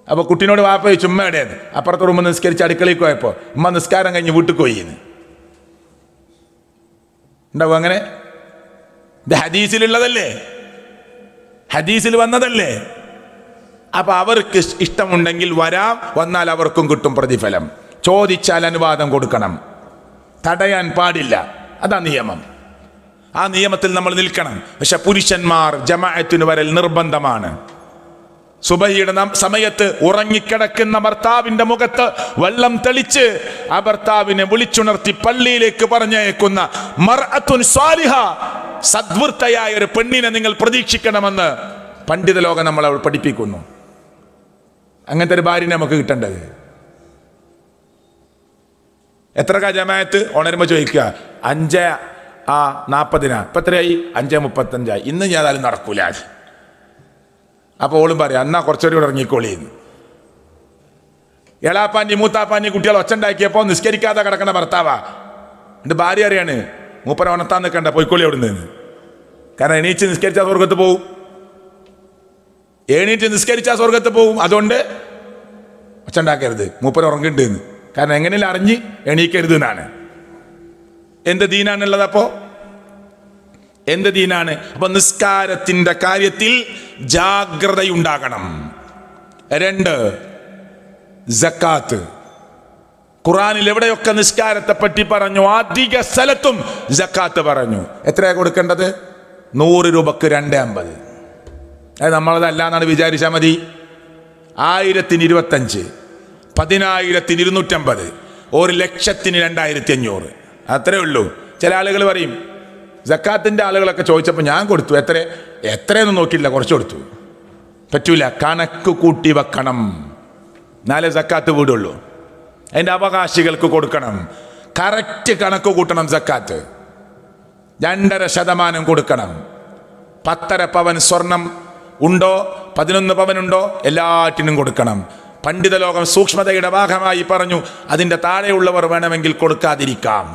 അപ്പോൾ കുട്ടീനോട് വാപ്പ ചോദിച്ചു ഉമ്മ എവിടെയാണ്? അപ്പുറത്തെ റൂമിൽ നിസ്കരിച്ച് അടുക്കളയ്ക്ക് പോയപ്പോൾ ഉമ്മ നിസ്കാരം കഴിഞ്ഞ് വീട്ടിൽ പോയിന്ന്. ഉണ്ടാവും അങ്ങനെ? ഇത് ഹദീസിലുള്ളതല്ലേ, ഹദീസിൽ വന്നതല്ലേ. അപ്പൊ അവർക്ക് ഇഷ്ടമുണ്ടെങ്കിൽ വരാം, വന്നാൽ അവർക്കും കിട്ടും പ്രതിഫലം. ചോദിച്ചാൽ അനുവാദം കൊടുക്കണം, തടയാൻ പാടില്ല. അതാ നിയമം. ആ നിയമത്തിൽ നമ്മൾ നിൽക്കണം. പക്ഷെ പുരുഷന്മാർ ജമാഅത്തിന് വരൽ നിർബന്ധമാണ്. സുബഹിയുടെ സമയത്ത് ഉറങ്ങിക്കിടക്കുന്ന ഭർത്താവിന്റെ മുഖത്ത് വെള്ളം തെളിച്ച് ആ ഭർത്താവിനെ വിളിച്ചുണർത്തി പള്ളിയിലേക്ക് പറഞ്ഞയക്കുന്ന മർഅത്തുൻ സ്വാലിഹ, സദ്വൃത്തയായ ഒരു പെണ്ണിനെ നിങ്ങൾ പ്രതീക്ഷിക്കണമെന്ന് പണ്ഡിത ലോകം നമ്മൾ അവൾ പഠിപ്പിക്കുന്നു. അങ്ങനത്തെ ഒരു ഭാര്യനെ നമുക്ക് കിട്ടേണ്ടത്. എത്രക്കാ ജമാഅത്ത്? ഉണരുമ്പോൾ ചോദിക്കുക 5:40 ഇപ്പം എത്രയായി? 5:35. ഇന്ന് ഞാൻ അതായാലും നടക്കൂല. അപ്പോൾ ഓളും പറയാം എന്നാ കുറച്ചുകൂടി ഇറങ്ങിക്കോളിന്ന്. എളാപ്പാൻ്റെ മൂത്താപ്പാൻ്റെ കുട്ടികൾ ഒച്ചുണ്ടാക്കിയപ്പോൾ നിസ്കരിക്കാതെ കിടക്കണ ഭർത്താവാ. എൻ്റെ ഭാര്യ അറിയാണ് മൂപ്പര ഉണർത്താൻ നിൽക്കണ്ട, പോയിക്കോളി അവിടെ നിന്ന്. കാരണം എണീച്ച് നിസ്കരിച്ചാൽ സ്വർഗത്ത് പോവും, എണീറ്റ് നിസ്കരിച്ചാൽ സ്വർഗത്ത് പോവും. അതുകൊണ്ട് ഒച്ചുണ്ടാക്കരുത്, മൂപ്പര ഉറങ്ങിണ്ട് എന്ന്. കാരണം എങ്ങനെയല്ല അറിഞ്ഞ് എണീക്കരുത് എന്നാണ്. എന്ത് ദീനാണുള്ളത്? അപ്പോൾ എന്ത് ദീനാണ്? അപ്പൊ നിസ്കാരത്തിന്റെ കാര്യത്തിൽ ജാഗ്രതയുണ്ടാകണം. 2, സക്കാത്ത്. ഖുർആനിൽ എവിടെയൊക്കെ നിസ്കാരത്തെ പറ്റി പറഞ്ഞു, അധിക സ്ഥലത്തും സക്കാത്ത് പറഞ്ഞു. എത്രയാ കൊടുക്കേണ്ടത്? 100 രൂപക്ക് 250. അത് നമ്മളതല്ല എന്നാണ് വിചാരിച്ചാൽ മതി. 1025, 10,250, 1,02,500, അത്രേ ഉള്ളൂ. ചില ആളുകൾ പറയും സക്കാത്തിൻ്റെ ആളുകളൊക്കെ ചോദിച്ചപ്പോൾ ഞാൻ കൊടുത്തു. എത്രയൊന്നും നോക്കിയില്ല, കുറച്ച് കൊടുത്തു. പറ്റൂല, കണക്ക് കൂട്ടി വെക്കണം, എന്നാലേ സക്കാത്ത് വീടുള്ളൂ. അതിൻ്റെ അവകാശികൾക്ക് കൊടുക്കണം. കറക്റ്റ് കണക്ക് കൂട്ടണം. സക്കാത്ത് 2.5% കൊടുക്കണം. 10.5 പവൻ സ്വർണം ഉണ്ടോ, 11 പവനുണ്ടോ, എല്ലാറ്റിനും കൊടുക്കണം. പണ്ഡിത ലോകം സൂക്ഷ്മതയുടെ ഭാഗമായി പറഞ്ഞു അതിൻ്റെ താഴെയുള്ളവർ വേണമെങ്കിൽ കൊടുക്കാതിരിക്കാം.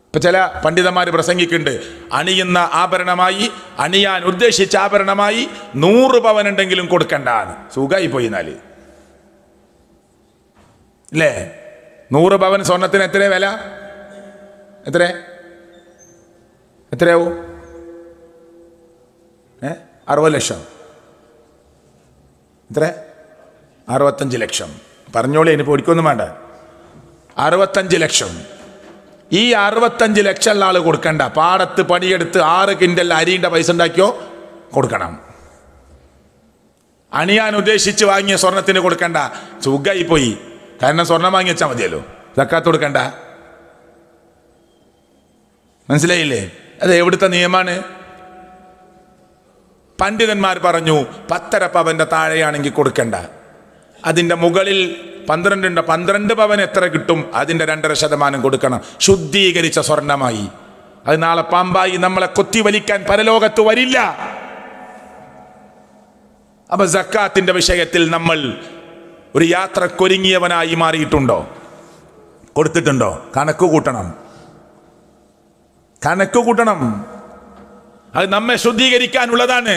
ഇപ്പം ചില പണ്ഡിതന്മാർ പ്രസംഗിക്കുന്നുണ്ട്, അണിയുന്ന ആഭരണമായി, അണിയാൻ ഉദ്ദേശിച്ച ആഭരണമായി 100 പവൻ ഉണ്ടെങ്കിലും കൊടുക്കണ്ട. സുഖമായി പോയി എന്നാല് അല്ലേ? 100 പവൻ സ്വർണത്തിന് എത്ര വില? എത്രയാവും? 60 ലക്ഷം. എത്ര? 65 ലക്ഷം. പറഞ്ഞോളി, ഇനി പൊടിക്കൊന്നും വേണ്ട. 65 ലക്ഷം. ഈ 65 ലക്ഷം ഉള്ള ആൾ കൊടുക്കണ്ട. പാടത്ത് പണിയെടുത്ത് 6 കിൻഡൽ അരിയുടെ പൈസ ഉണ്ടാക്കിയോ കൊടുക്കണം. അണിയാൻ ഉദ്ദേശിച്ച് വാങ്ങിയ സ്വർണത്തിന് കൊടുക്കണ്ട. സുഖമായി പോയി. കാരണം സ്വർണം വാങ്ങി വെച്ചാൽ മതിയല്ലോ, സക്കാത്ത് കൊടുക്കണ്ട. മനസ്സിലായില്ലേ? അത് എവിടുത്തെ നിയമമാണ്? പണ്ഡിതന്മാർ പറഞ്ഞു 10.5 പവന്റെ താഴെയാണെങ്കിൽ കൊടുക്കണ്ട. അതിൻ്റെ മുകളിൽ 12 ഉണ്ട്, 12 പവൻ എത്ര കിട്ടും? അതിൻ്റെ 2.5% കൊടുക്കണം. ശുദ്ധീകരിച്ച സ്വർണമായി. അത് നാളെ പാമ്പായി നമ്മളെ കൊത്തിവലിക്കാൻ പരലോകത്ത് വരില്ല. അപ്പൊ സക്കാത്തിന്റെ വിഷയത്തിൽ നമ്മൾ ഒരു യാത്രക്കൊരുങ്ങിയവനായി മാറിയിട്ടുണ്ടോ? കൊടുത്തിട്ടുണ്ടോ? കണക്ക് കൂട്ടണം. അത് നമ്മെ ശുദ്ധീകരിക്കാനുള്ളതാണ്,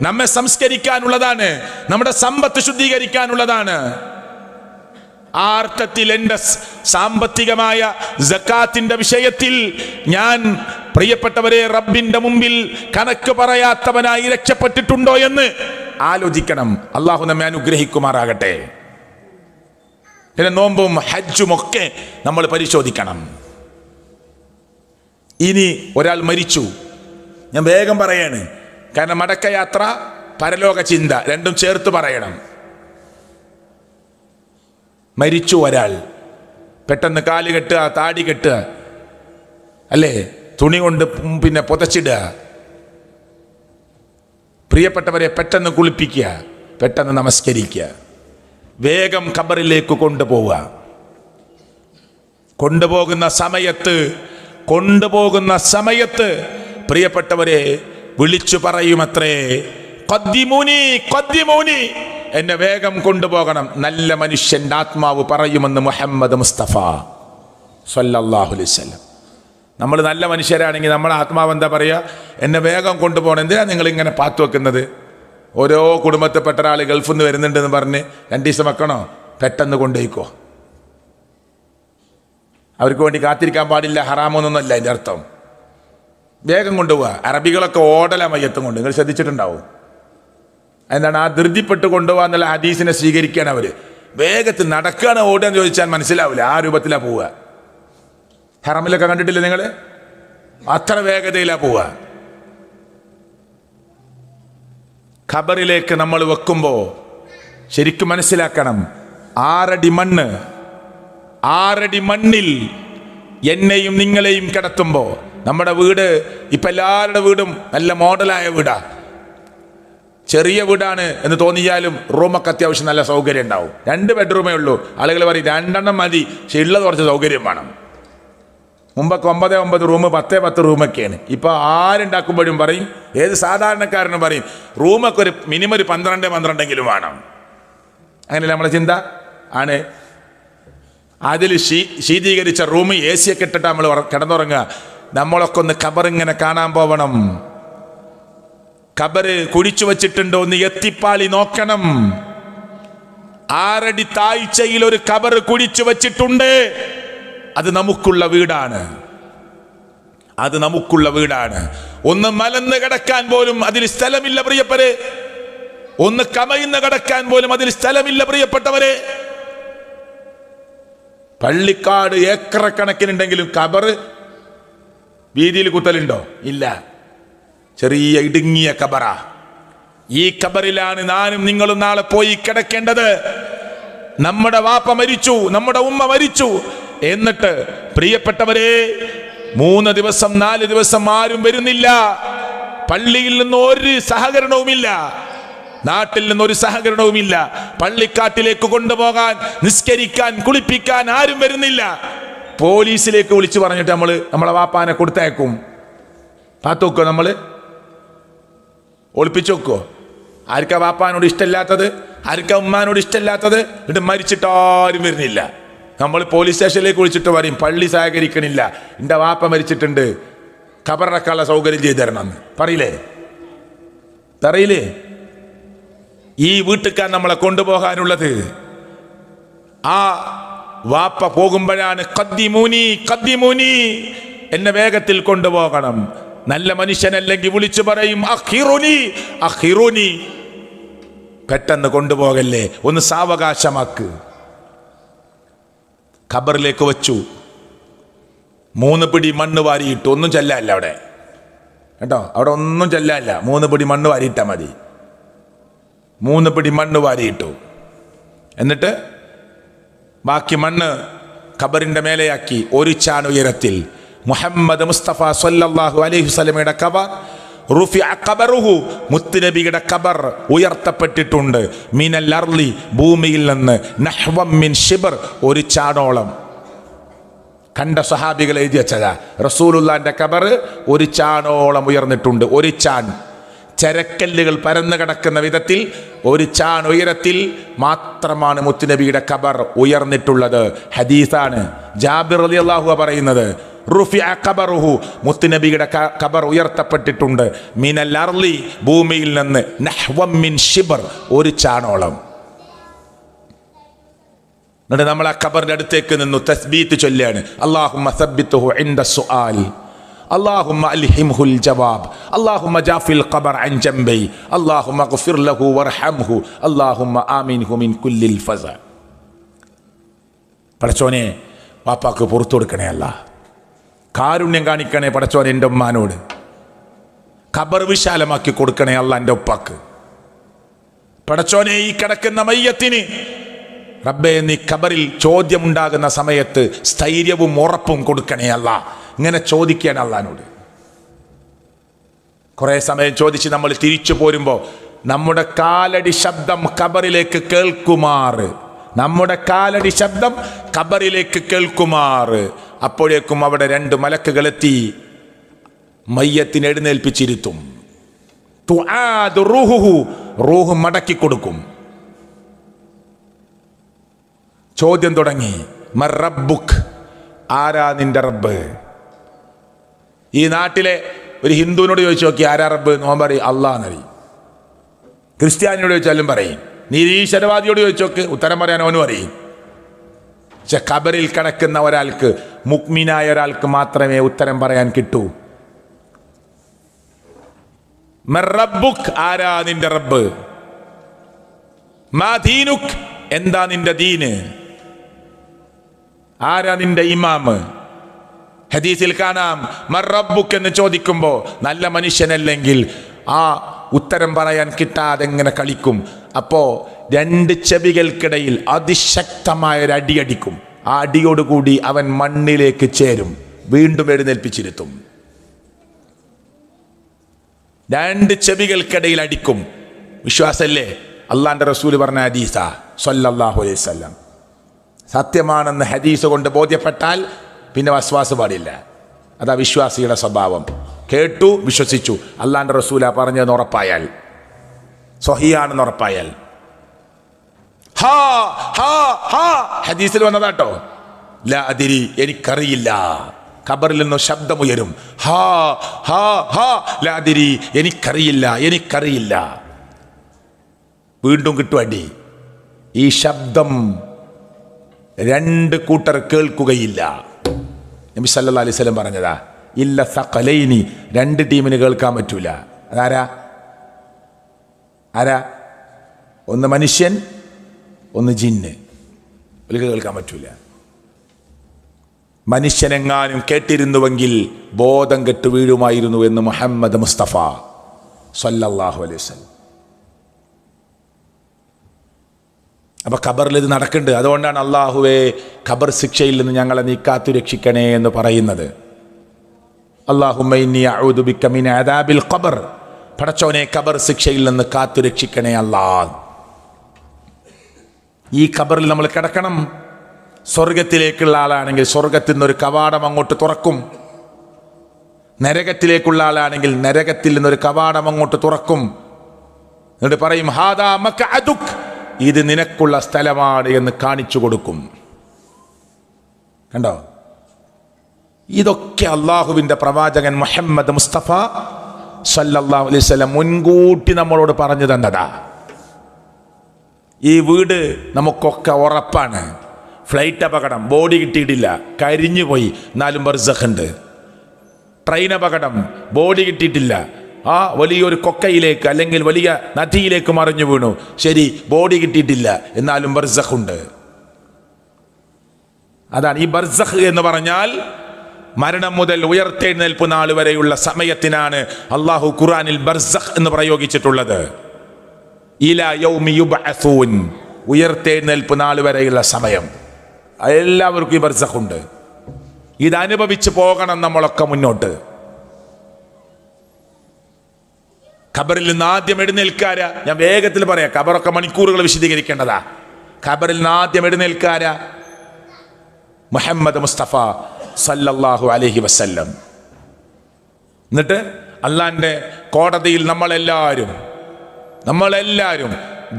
നമ്മെ സംസ്കരിക്കാനുള്ളതാണ്, നമ്മുടെ സമ്പത്ത് ശുദ്ധീകരിക്കാനുള്ളതാണ്. ആ അർത്ഥത്തിൽ എൻ്റെ സാമ്പത്തികമായ സക്കാത്തിന്റെ വിഷയത്തിൽ ഞാൻ പ്രിയപ്പെട്ടവരെ റബ്ബിന്റെ മുമ്പിൽ കണക്ക് പറയാത്തവനായി രക്ഷപ്പെട്ടിട്ടുണ്ടോ എന്ന് ആലോചിക്കണം. അള്ളാഹു നമ്മെ അനുഗ്രഹിക്കുമാറാകട്ടെ. പിന്നെ നോമ്പും ഹജ്ജും ഒക്കെ നമ്മൾ പരിശോധിക്കണം. ഇനി ഒരാൾ മരിച്ചു, ഞാൻ വേഗം പറയാണ്, കാരണം മടക്കയാത്ര, പരലോക ചിന്ത രണ്ടും ചേർത്ത് പറയണം. മരിച്ചു ഒരാൾ, പെട്ടെന്ന് കാല് കെട്ടുക, താടി കെട്ടുക, അല്ലേ, തുണി കൊണ്ട് പിന്നെ പുതച്ചിടുക, പ്രിയപ്പെട്ടവരെ പെട്ടെന്ന് കുളിപ്പിക്കുക, പെട്ടെന്ന് നമസ്കരിക്കുക, വേഗം ഖബറിലേക്ക് കൊണ്ടുപോവുക. കൊണ്ടുപോകുന്ന സമയത്ത് പ്രിയപ്പെട്ടവരെ വിളിച്ചു പറയുമത്രേ, ഖദ്ദിമൂനി ഖദ്ദിമൂനി, എന്നെ വേഗം കൊണ്ടുപോകണം. നല്ല മനുഷ്യന്റെ ആത്മാവ് പറയുമെന്ന് മുഹമ്മദ് മുസ്തഫ സ്വല്ലല്ലാഹു അലൈഹി വസല്ലം. നമ്മൾ നല്ല മനുഷ്യരാണെങ്കിൽ നമ്മുടെ ആത്മാവ് എന്താ പറയുക? എന്നെ വേഗം കൊണ്ടുപോകണം. എന്തിനാ നിങ്ങൾ ഇങ്ങനെ പാത്തു വെക്കുന്നത്? ഓരോ കുടുംബത്തിൽപ്പെട്ട ഒരാൾ ഗൾഫിൽ നിന്ന് വരുന്നുണ്ടെന്ന് പറഞ്ഞ് 2 ദിവസം വെക്കണോ? പെട്ടെന്ന് കൊണ്ടുപോയിക്കോ. അവർക്ക് വേണ്ടി കാത്തിരിക്കാൻ പാടില്ല, ഹറാമൊന്നൊന്നുമല്ല അതിൻ്റെ അർത്ഥം. വേഗം കൊണ്ടുപോവുക. അറബികളൊക്കെ ഓടല മയ്യത്തും കൊണ്ട്, നിങ്ങൾ ശ്രദ്ധിച്ചിട്ടുണ്ടാവും. എന്താണ് ആ ധൃതിപ്പെട്ട് കൊണ്ടുപോകാന്നുള്ള ഹദീസിനെ സ്വീകരിക്കുകയാണ് അവർ. വേഗത്തിൽ നടക്കുകയാണ് ഓടുക എന്ന് ചോദിച്ചാൽ മനസ്സിലാവില്ല, ആ രൂപത്തിലാണ് പോവുക. ഹറമിലൊക്കെ കണ്ടിട്ടില്ല നിങ്ങൾ? അത്ര വേഗതയിലാണ് പോവുക. ഖബറിലേക്ക് നമ്മൾ വെക്കുമ്പോൾ ശരിക്കും മനസ്സിലാക്കണം, 6 അടി മണ്ണിൽ എന്നെയും നിങ്ങളെയും കിടത്തുമ്പോൾ, നമ്മുടെ വീട് ഇപ്പം എല്ലാവരുടെ വീടും നല്ല മോഡലായ വീടാ. ചെറിയ വീടാണ് എന്ന് തോന്നിയാലും റൂമൊക്കെ അത്യാവശ്യം നല്ല സൗകര്യം ഉണ്ടാവും. 2 ബെഡ്റൂമേ ഉള്ളൂ. ആളുകൾ പറയും 2 മതി, പക്ഷെ ഉള്ളത് കുറച്ച് സൗകര്യം വേണം. മുമ്പൊക്കെ 9 റൂം, 10 റൂമൊക്കെയാണ്. ഇപ്പോൾ ആരുണ്ടാക്കുമ്പോഴും പറയും, ഏത് സാധാരണക്കാരനും പറയും റൂമൊക്കെ ഒരു മിനിമം ഒരു 12 വേണം. അങ്ങനെയല്ല നമ്മളെ ചിന്ത ആണ്. അതിൽ ശീതീകരിച്ച റൂം AC ഒക്കെ ഇട്ടിട്ട് നമ്മൾ കിടന്നുറങ്ങുക. നമ്മളൊക്കെ ഒന്ന് ഖബറിങ്ങനെ കാണാൻ പോവണം. ഖബറ് കുഴിച്ചു വച്ചിട്ടുണ്ടോ എന്ന് എത്തിപ്പാളി നോക്കണം. 6 അടി താഴ്ചയിൽ ഒരു ഖബറ് കുഴിച്ചു വച്ചിട്ടുണ്ട്. അത് നമുക്കുള്ള വീടാണ്. ഒന്ന് മലന്ന് കിടക്കാൻ പോലും അതിൽ സ്ഥലമില്ല പ്രിയപ്പെട്ടവരെ. ഒന്ന് കമയിന്ന് കിടക്കാൻ പോലും അതിൽ സ്ഥലമില്ല പ്രിയപ്പെട്ടവരെ. പള്ളിക്കാട് ഏക്കറക്കണക്കിനുണ്ടെങ്കിലും ഖബറ് വീതിയിൽ കുത്തലുണ്ടോ? ഇല്ല. ചെറിയ ഇടുങ്ങിയ ഖബറ. ഈ ഖബറിലാണ് നാനും നിങ്ങളും നാളെ പോയി കിടക്കേണ്ടത്. നമ്മുടെ വാപ്പ മരിച്ചു, നമ്മുടെ ഉമ്മ മരിച്ചു. എന്നിട്ട് പ്രിയപ്പെട്ടവരെ 3 ദിവസം 4 ദിവസം ആരും വരുന്നില്ല. പള്ളിയിൽ നിന്ന് ഒരു സഹകരണവുമില്ല, നാട്ടിൽ നിന്നൊരു സഹകരണവുമില്ല. പള്ളിക്കാട്ടിലേക്ക് കൊണ്ടുപോകാൻ, നിസ്കരിക്കാൻ, കുളിപ്പിക്കാൻ ആരും വരുന്നില്ല. പോലീസിലേക്ക് വിളിച്ചു പറഞ്ഞിട്ട് നമ്മളെ വാപ്പാനെ കൊടുത്തയക്കും. പാത്തോക്കോ, നമ്മൾ ഒളിപ്പിച്ചു വെക്കോ? ആർക്കാ വാപ്പാനോട് ഇഷ്ടമില്ലാത്തത്? ആർക്കാ ഉമ്മാനോട് ഇഷ്ടമില്ലാത്തത്? എന്നിട്ട് മരിച്ചിട്ട് ആരും വരുന്നില്ല. നമ്മൾ പോലീസ് സ്റ്റേഷനിലേക്ക് വിളിച്ചിട്ട് പറയും, പള്ളി സഹകരിക്കണില്ല, എൻ്റെ വാപ്പ മരിച്ചിട്ടുണ്ട്, ഖബറടക്കാനുള്ള സൗകര്യം ചെയ്തു തരണം എന്ന് പറയില്ലേ? ഈ വീട്ടുകാർ നമ്മളെ കൊണ്ടുപോകാനുള്ളത്. ആ വാപ്പ പോകുമ്പോഴാണ് ഖദ്ദിമൂനി ഖദ്ദിമൂനി, എന്നെ വേഗത്തിൽ കൊണ്ടുപോകണം. നല്ല മനുഷ്യനല്ലെങ്കിൽ വിളിച്ചു പറയും അഖിറുനി അഖിറുനി, പെട്ടെന്ന് കൊണ്ടുപോകല്ലേ, ഒന്ന് സാവകാശമാക്ക്. ഖബറിലേക്ക് വച്ചു. 3 പിടി മണ്ണ് വാരിയിട്ടു. ഒന്നും ചെല്ലല്ല അവിടെ കേട്ടോ, അവിടെ ഒന്നും ചെല്ലല്ല. 3 പിടി മണ്ണ് വാരിയിട്ടാൽ മതി. 3 പിടി മണ്ണ് വാരിയിട്ടു. എന്നിട്ട് ബാക്കി മണ്ണ് ഖബറിന്റെ മേലെയാക്കി. 1 ചാൺ ഉയരത്തിൽ മുഹമ്മദ് മുസ്തഫ സ്വല്ലല്ലാഹു അലൈഹി വസല്ലമയുടെ ഖബർ, റുഫിഅ ഖബറുഹു, മുത്തുനബിയുടെ ഖബർ ഉയർത്തപ്പെട്ടിട്ടുണ്ട്. മിനൽ അർളി, ഭൂമിയിൽ നിന്ന്, നഹ്വം മിൻ ശിബ്ർ, 1 ചാണോളം. കണ്ട സഹാബികൾ എഴുതി വെച്ചതാ. റസൂലുള്ളാന്റെ ഖബർ 1 ചാണോളം ഉയർന്നിട്ടുണ്ട്. 1 ചാൺ, ചരക്കല്ലുകൾ പരന്നു കിടക്കുന്ന വിധത്തിൽ 1 ചാൺ ഉയരത്തിൽ മാത്രമാണ് മുത്തുനബിയുടെ ഖബർ ഉയർന്നിട്ടുള്ളത്. ഹദീസാണ്. ജാബിർ റളിയല്ലാഹു അൻഹു പറയുന്നത്, റുഫിഅ ഖബറുഹു, മുത്തുനബിയുടെ ഖബർ ഉയർത്തപ്പെട്ടിട്ടുണ്ട്. മിനൽ അർളി, ഭൂമിയിൽ നിന്ന്, നഹ്വം മിൻ ശിബ്ർ, 1 ചാണോളം. എന്നിട്ട് നമ്മൾ ആ ഖബറിന്റെ അടുത്തേക്ക് നിന്നു തസ്ബീത്ത് ചൊല്ലാണ്. അല്ലാഹുമ്മ സബ്ബിത്ഹു ഇൻദ സുആൽ, അല്ലാഹുമ്മ അൽഹിംഹുൽ ജവാബ്, അല്ലാഹുമ്മ ജാഫിൽ ഖബർ അൻ ജംബൈ, അല്ലാഹുമ്മ ഗ്ഫിർ ലഹു വർഹംഹു, അല്ലാഹുമ്മ ആമിൻഹു മിൻ കുല്ലിൽ ഫസ. പടച്ചോനെ, വാപ്പാക്ക് പുറത്തു കൊടുക്കണേ, അല്ലാ കാരുണ്യം കാണിക്കണേ പടച്ചോനെ എൻ്റെ ഉമ്മാനോട്. ഖബർ വിശാലമാക്കി കൊടുക്കണേ അള്ളാന്റെ ഉപ്പാക്ക്. പടച്ചോനെ, ഈ കിടക്കുന്ന മയ്യത്തിന് റബ്ബേ നീ ഖബറിൽ ചോദ്യമുണ്ടാകുന്ന സമയത്ത് സ്ഥൈര്യവും ഉറപ്പും കൊടുക്കണേ അല്ലാ. ഇങ്ങനെ ചോദിക്കുകയാണ് അള്ളാനോട്. കുറെ സമയം ചോദിച്ച് നമ്മൾ തിരിച്ചു പോരുമ്പോൾ നമ്മുടെ കാലടി ശബ്ദം ഖബറിലേക്ക് കേൾക്കുമാറ്, നമ്മുടെ കാലടി ശബ്ദം ഖബറിലേക്ക് കേൾക്കുമാറ്. അപ്പോഴേക്കും അവിടെ 2 മലക്കുകൾ എത്തി മയ്യത്തിനെ എഴുന്നേൽപ്പിച്ചിരുത്തും. തുആദു റൂഹുഹു, റൂഹ് മടക്കി കൊടുക്കും. ചോദ്യം തുടങ്ങി. മർ റബ്ബുക്, ആരാ നിന്റെ റബ്ബ്? ഈ നാട്ടിലെ ഒരു ഹിന്ദുവിനോട് ചോദിച്ചു നോക്കി ആരാ റബ്ബ്, നോൻ പറയും അള്ളാഹ്. ക്രിസ്ത്യാനിയോട് ചോദിച്ചാലും പറയും. നിരീശ്വരവാദിയോട് ചോദിച്ചു നോക്ക്, ഉത്തരം പറയാൻ അവനും അറിയും. പക്ഷെ ഖബറിൽ കിടക്കുന്ന ഒരാൾക്ക്, മുഅ്മിനായ ഒരാൾക്ക് മാത്രമേ ഉത്തരം പറയാൻ കിട്ടൂ. മർ റബ്ബുക്, ആരാ നിന്റെ റബ്ബ്? മാ ദീനുക്, എന്താ നിന്റെ ദീന്? ആരാ നിന്റെ ഇമാമ്? ഹദീസിൽ കാണാം മർ റബ്ബുക് എന്ന് ചോദിക്കുമ്പോൾ നല്ല മനുഷ്യനല്ലെങ്കിൽ ആ ഉത്തരം പറയാൻ കിട്ടാതെ എങ്ങനെ കളിക്കും. അപ്പോ 2 ചെവികൾക്കിടയിൽ അതിശക്തമായ ഒരു അടിയടിക്കും. ആ അടിയോടുകൂടി അവൻ മണ്ണിലേക്ക് ചേരും, വീണ്ടും എഴുന്നേൽപ്പിച്ചിരുത്തും. 2 ചെവികൾക്കിടയിൽ അടിക്കും. വിശ്വാസല്ലേ? അള്ളാന്റെ റസൂല് പറഞ്ഞ ഹദീസാ സ്വല്ലല്ലാഹു അലൈഹി വസല്ലം. സത്യമാണെന്ന് ഹദീസ് കൊണ്ട് ബോധ്യപ്പെട്ടാൽ പിന്നെ വസ്വാസ് പാടില്ല. അതാ വിശ്വാസിയുടെ സ്വഭാവം. കേട്ടു, വിശ്വസിച്ചു. അള്ളാന്റെ റസൂല പറഞ്ഞതെന്ന് ഉറപ്പായാൽ, സ്വഹിയാണെന്ന് ഉറപ്പായാൽ, ഹദീസിൽ വന്നതാട്ടോ. ലാ അദിരി, എനിക്കറിയില്ല. ഖബറിൽ നിന്ന് ശബ്ദമുയരും. ലാ അദിരി, എനിക്കറിയില്ല, എനിക്കറിയില്ല. വീണ്ടും കിട്ടുവണ്ടി. ഈ ശബ്ദം 2 കൂട്ടർ കേൾക്കുകയില്ല. നബി സല്ലല്ലാഹു അലൈഹി വസല്ലം പറഞ്ഞതാ. ഇല്ല സഖലൈനി, 2 ടീമിന് കേൾക്കാൻ പറ്റൂല. അതാരാ? ആരാ? ഒന്ന് മനുഷ്യൻ, ഒന്ന് ജിന്ന്. അവർക്ക് കേൾക്കാൻ പറ്റൂല. മനുഷ്യനെങ്ങാനും കേട്ടിരുന്നുവെങ്കിൽ ബോധം കെട്ട് വീഴുമായിരുന്നു എന്ന് മുഹമ്മദ് മുസ്തഫ സല്ലല്ലാഹു അലൈഹി വസല്ലം. അപ്പൊ ഖബറിൽ ഇത് നടക്കുന്നുണ്ട്. അതുകൊണ്ടാണ് അള്ളാഹുവേ ഖബർ ശിക്ഷയിൽ നിന്ന് ഞങ്ങളെ നീ കാത്തു രക്ഷിക്കണേ എന്ന് പറയുന്നത്. അല്ലാഹുമ്മ ഇന്നി അഊദു ബിക മിൻ അദാബിൽ ഖബർ, പടച്ചോനെ ഖബർ ശിക്ഷയിൽ നിന്ന് കാത്തു രക്ഷിക്കണേ അല്ലാഹ്. ഈ ഖബറിൽ നമ്മൾ കിടക്കണം. സ്വർഗത്തിലേക്കുള്ള ആളാണെങ്കിൽ സ്വർഗത്തിൽ നിന്നൊരു കവാടം അങ്ങോട്ട് തുറക്കും. നരകത്തിലേക്കുള്ള ആളാണെങ്കിൽ നരകത്തിൽ നിന്നൊരു കവാടം അങ്ങോട്ട് തുറക്കും. എന്നിട്ട് പറയും ഹാദാ മഖഅദുക്, ഇത് നിനക്കുള്ള സ്ഥലമാണ് എന്ന് കാണിച്ചു കൊടുക്കും. കണ്ടോ? ഇതൊക്കെ അള്ളാഹുവിന്റെ പ്രവാചകൻ മുഹമ്മദ് മുസ്തഫ സല്ലല്ലാഹു അലൈഹി വസല്ലം മുൻകൂട്ടി നമ്മളോട് പറഞ്ഞു തന്നതാ. ഈ വീട് നമുക്കൊക്കെ ഉറപ്പാണ്. ഫ്ലൈറ്റ് അപകടം, ബോഡി കിട്ടിയിട്ടില്ല, കരിഞ്ഞു പോയി, എന്നാലും ബർസഖ് ഉണ്ട്. ട്രെയിൻ അപകടം, ബോഡി കിട്ടിയിട്ടില്ല, ആ വലിയൊരു കൊക്കയിലേക്ക് അല്ലെങ്കിൽ വലിയ നദിയിലേക്ക് മറിഞ്ഞു വീണു, ശരി, ബോഡി കിട്ടിയിട്ടില്ല, എന്നാലും ബർസഖ് ഉണ്ട്. അതാണ് ഈ ബർസഖ് എന്ന് പറഞ്ഞാൽ മരണം മുതൽ ഉയർത്തെഴുന്നേൽപ്പ് നാൾ വരെയുള്ള സമയത്തിനാണ് അള്ളാഹു ഖുർആനിൽ ബർസഖ് എന്ന് പ്രയോഗിച്ചിട്ടുള്ളത്. ഇലാ യൗമി യുബ്അസൂൻ, ഉയർത്തെഴുന്നേൽപ്പ് നാൾ വരെയുള്ള സമയം. എല്ലാവർക്കും ഈ ബർസഖ് ഉണ്ട്. ഇതനുഭവിച്ച് പോകണം നമ്മളൊക്കെ മുന്നോട്ട്. ഖബറിൽ നിന്ന് ആദ്യം എഴുന്നേൽക്കാര, ഞാൻ വേഗത്തിൽ പറയാം, ഖബറൊക്കെ മണിക്കൂറുകൾ വിശദീകരിക്കേണ്ടതാ. ഖബറിൽ നിന്ന് ആദ്യം എഴുന്നേൽക്കാര മുഹമ്മദ് മുസ്തഫ സല്ലല്ലാഹു അലൈഹി വസല്ലം. എന്നിട്ട് അള്ളാന്റെ കോടതിയിൽ നമ്മളെല്ലാവരും